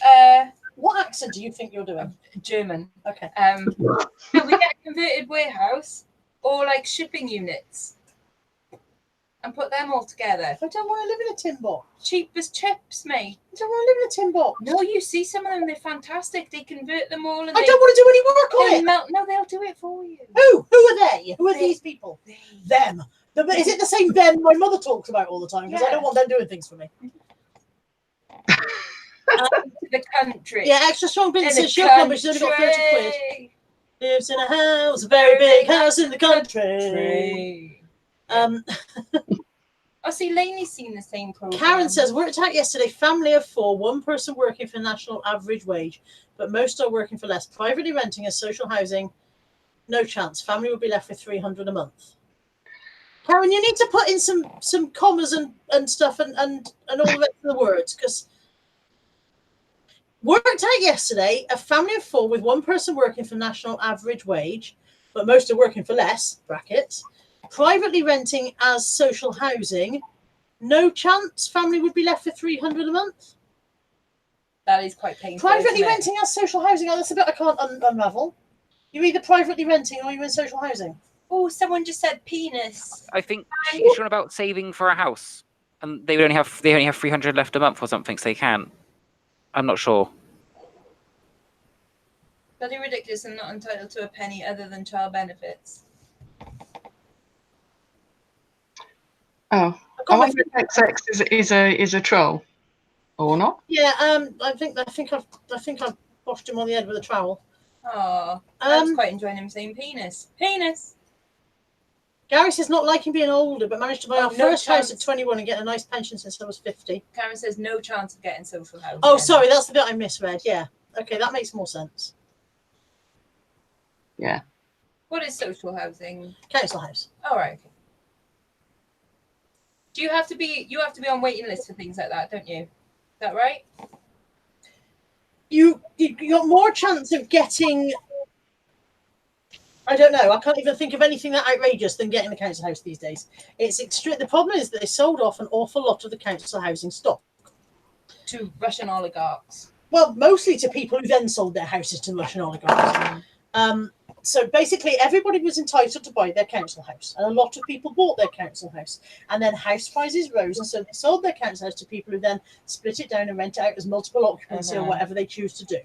A: What accent do you think you're doing?
D: German.
A: Okay.
D: So we get a converted warehouse or like shipping units and put them all together.
A: I don't want to live in a tin box.
D: Cheap as chips, mate.
A: I don't want to live in a tin box.
D: No, you see some of them, they're fantastic. They convert them all and
A: I don't want to do any work on
D: they
A: it.
D: melt. No, they'll do it for you.
A: Who? Who are they? Who are
D: They.
A: these people? Them. Is it the same them my mother talks about all the time? Because I
D: Yeah.
A: don't want them doing things for me.
D: To the country.
A: Yeah, extra strong bin
D: In
A: says
D: the
A: she'll come, but she's only got 30 quid.
D: country.
A: Lives in a house, a very big house in the country.
D: Oh, see, Laney's seen the same program.
A: Karen says, worked out yesterday, family of 4, one person working for national average wage, but most are working for less. Privately renting as social housing, no chance. Family will be left with 300 a month. Karen, you need to put in some commas and stuff and all the rest of the words, because worked out yesterday, a family of 4 with one person working for national average wage, but most are working for less, brackets, privately renting as social housing, no chance family would be left with 300 a month.
D: That is quite painful.
A: Privately
D: isn't it?
A: renting as social housing, that's a bit I can't unravel. You're either privately renting or you're in social housing.
D: Oh, someone just said penis.
C: I think she's on about saving for a house, and they only have 300 left a month or something, so they can't. I'm not sure.
D: Bloody ridiculous and not entitled to a penny other than child benefits.
B: Oh, I wonder if XX is a troll or not.
A: Yeah, I think I've washed him on the head with a trowel.
D: Oh, I was quite enjoying him saying penis. Penis.
A: Gary says not liking being older, but managed to buy our
D: no
A: first house
D: chance.
A: at 21 and get a nice pension since I was 50.
D: Karen says no chance of getting social housing.
A: Oh, sorry, that's the bit I misread. Yeah, okay, that makes more sense.
B: Yeah.
D: What is social housing?
A: Council house.
D: All right. Okay. Do you have to be on waiting lists for things like that, don't you? Is that right?
A: You got more chance of getting. I don't know. I can't even think of anything that outrageous than getting the council house these days. It's extreme. The problem is that they sold off an awful lot of the council housing stock
D: to Russian oligarchs.
A: Well, mostly to people who then sold their houses to Russian oligarchs. So basically, everybody was entitled to buy their council house, and a lot of people bought their council house. And then house prices rose, and so they sold their council house to people who then split it down and rent it out as multiple occupancy or whatever they choose to do.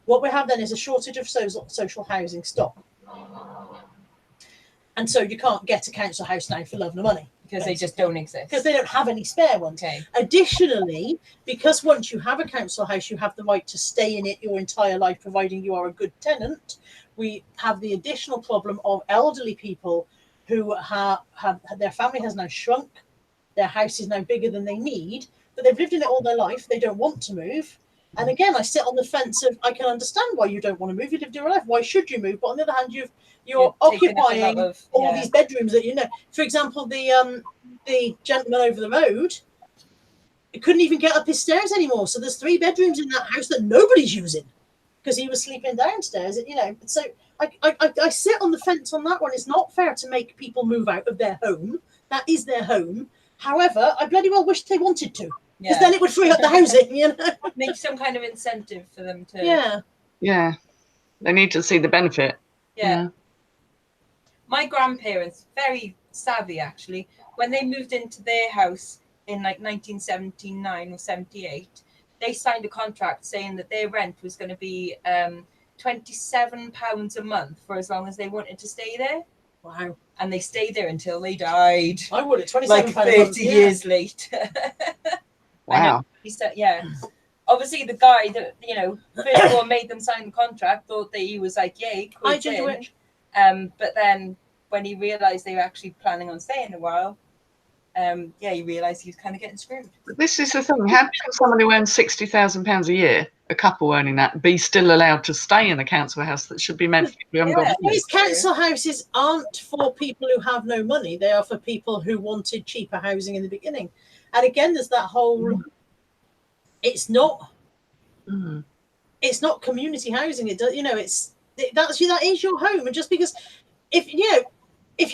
A: What we have then is a shortage of social housing stock. And so you can't get a council house now for love nor money.
D: Because they just don't exist.
A: Because they don't have any spare ones.
D: Okay.
A: Additionally, because once you have a council house, you have the right to stay in it your entire life, providing you are a good tenant. We have the additional problem of elderly people who have their family has now shrunk. Their house is now bigger than they need, but they've lived in it all their life. They don't want to move. And again, I sit on the fence of, I can understand why you don't want to move. You lived your life. Why should you move? But on the other hand, you're occupying all these bedrooms that you know. For example, the gentleman over the road, he couldn't even get up his stairs anymore. So there's 3 bedrooms in that house that nobody's using because he was sleeping downstairs. You know, so I sit on the fence on that one. It's not fair to make people move out of their home. That is their home. However, I bloody well wish they wanted to. Because then it would free up the housing, you know.
D: Make some kind of incentive for them to.
B: Yeah. They need to see the benefit.
D: Yeah. My grandparents, very savvy actually, when they moved into their house in like 1979 or 78, they signed a contract saying that their rent was going to be £27 a month for as long as they wanted to stay there.
A: Wow.
D: And they stayed there until they died.
A: I would have 27
D: like 30 years later.
B: Wow.
D: He said, obviously the guy that, you know, first of all made them sign the contract thought that he was like, yay, quit in. But then when he realized they were actually planning on staying a while, he realized he was kind of getting screwed.
B: But this is the thing. How can someone who earns £60,000 a year, a couple earning that, be still allowed to stay in a council house that should be meant for people who haven't got money?
A: These council houses aren't for people who have no money. They are for people who wanted cheaper housing in the beginning. And again, there's that whole. It's not community housing. It does, you know. That is your home, and just because if you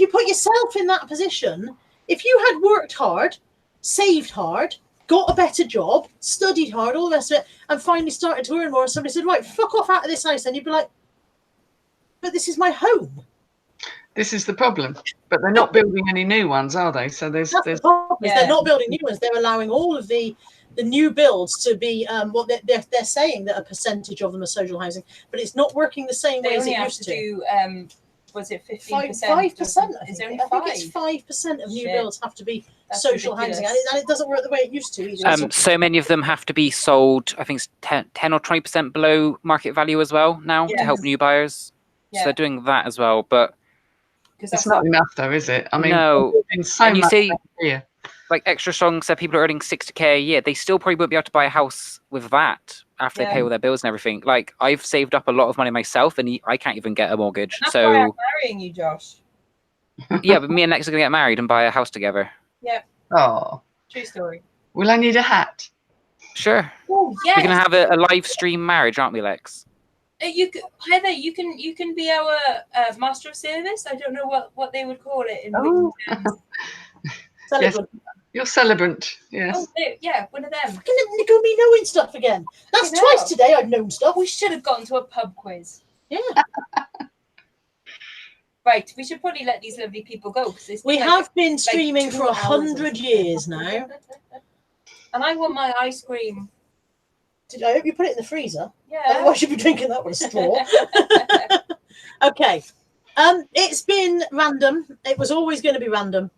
A: put yourself in that position, if you had worked hard, saved hard, got a better job, studied hard, all the rest of it, and finally started to earn more, and somebody said, "Right, fuck off out of this house," and you'd be like, "But this is my home."
B: This is the problem, but they're not building any new ones, are they? So there's
A: the problem. They're not building new ones. They're allowing all of the new builds to be what they're saying that a percentage of them are social housing, but it's not working the same way as it used to.
D: Do was it 15%?
A: 5%?
D: It's only 5%.
A: I think it's 5% of new builds have to be social housing, and it doesn't work the way it used to either.
C: So many of them have to be sold. I think it's 10 or 20% below market value as well now to help new buyers. So they're doing that as well, but.
B: It's not enough, though, is it? I mean,
C: no.
B: And you see,
C: like Extra Strong said, people are earning 60k a year. They still probably won't be able to buy a house with that after they pay all their bills and everything. Like, I've saved up a lot of money myself, and I can't even get a mortgage.
D: That's why I'm marrying you, Josh.
C: Yeah, but me and Lex are gonna get married and buy a house together.
D: Yeah.
B: Oh.
D: True story.
B: Will I need a hat?
C: Sure.
D: Oh, yes.
C: We're gonna have a live stream marriage, aren't we, Lex?
D: Heather, you can be our master of service. I don't know what they would call it in
B: yes, You're celebrant, yes.
D: Oh, yeah, one of them.
A: Fucking Nico me knowing stuff again. That's
D: I know.
A: twice today I've known stuff.
D: We should have gone to a pub quiz.
A: Yeah.
D: Right, we should probably let these lovely people go.
A: We have been streaming for
D: 2 hours
A: 100 years now.
D: And I want my ice cream.
A: I hope you put it in the freezer.
D: Yeah.
A: Otherwise you'll be drinking that with a straw. Okay. It's been random. It was always going to be random.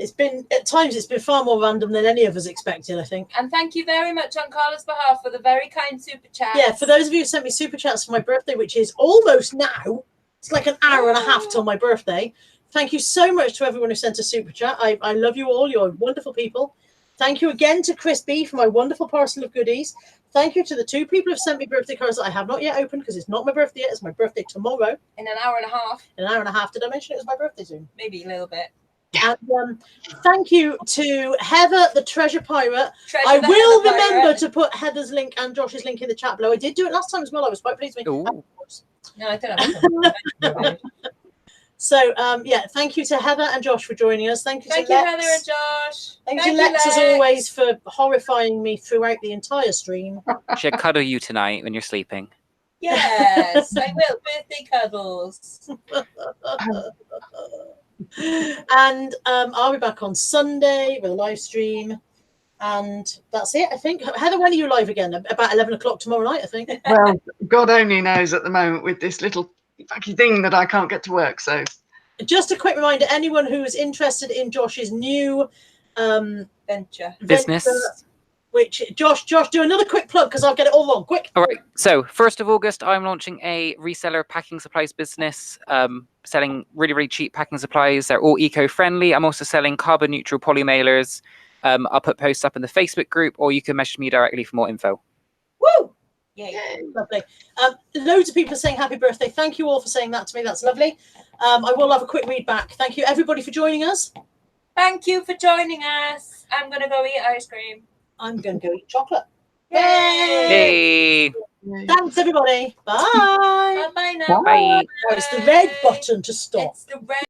A: At times it's been far more random than any of us expected, I think.
D: And thank you very much on Carla's behalf for the very kind super chat.
A: Yeah, for those of you who sent me super chats for my birthday, which is almost now, it's like an hour and a half till my birthday. Thank you so much to everyone who sent a super chat. I love you all. You're wonderful people. Thank you again to Chris B for my wonderful parcel of goodies. Thank you to the 2 people who've sent me birthday cards that I have not yet opened because it's not my birthday yet. It's my birthday tomorrow.
D: In an hour and a half.
A: In an hour and a half. Did I mention it was my birthday soon?
D: Maybe a little bit.
A: And thank you to Heather, the Treasure Pirate. I will remember to put Heather's link and Josh's link in the chat below. I did do it last time as well. I was quite pleased with me.
D: No, I don't know.
A: So, yeah, thank you to Heather and Josh for joining us. Thank you to Lex.
D: Heather and Josh.
A: Thank you, Lex, as always, for horrifying me throughout the entire stream.
C: She'll cuddle you tonight when you're sleeping.
D: Yes, I will. Birthday cuddles.
A: And I'll be back on Sunday with a live stream. And that's it, I think. Heather, when are you live again? About 11 o'clock tomorrow night, I think.
B: Well, God only knows at the moment with this little fucky thing that I can't get to work. So
A: just a quick reminder, anyone who is interested in Josh's new
D: venture,
C: business,
A: which Josh, do another quick plug because I'll get it all wrong. Quick.
C: All right. So 1st of August, I'm launching a reseller packing supplies business, selling really, really cheap packing supplies. They're all eco-friendly. I'm also selling carbon neutral poly mailers. I'll put posts up in the Facebook group, or you can message me directly for more info.
A: Woo! Yay. Lovely. Loads of people are saying happy birthday. Thank you all for saying that to me. That's lovely. I will have a quick read back. Thank you, everybody, for joining us.
D: Thank you for joining us. I'm going to go eat ice cream.
A: I'm going to go eat chocolate.
C: Yay!
A: Thanks, everybody. Bye.
D: Bye now.
C: Bye.
A: Oh, it's the red button to stop.
D: It's the red.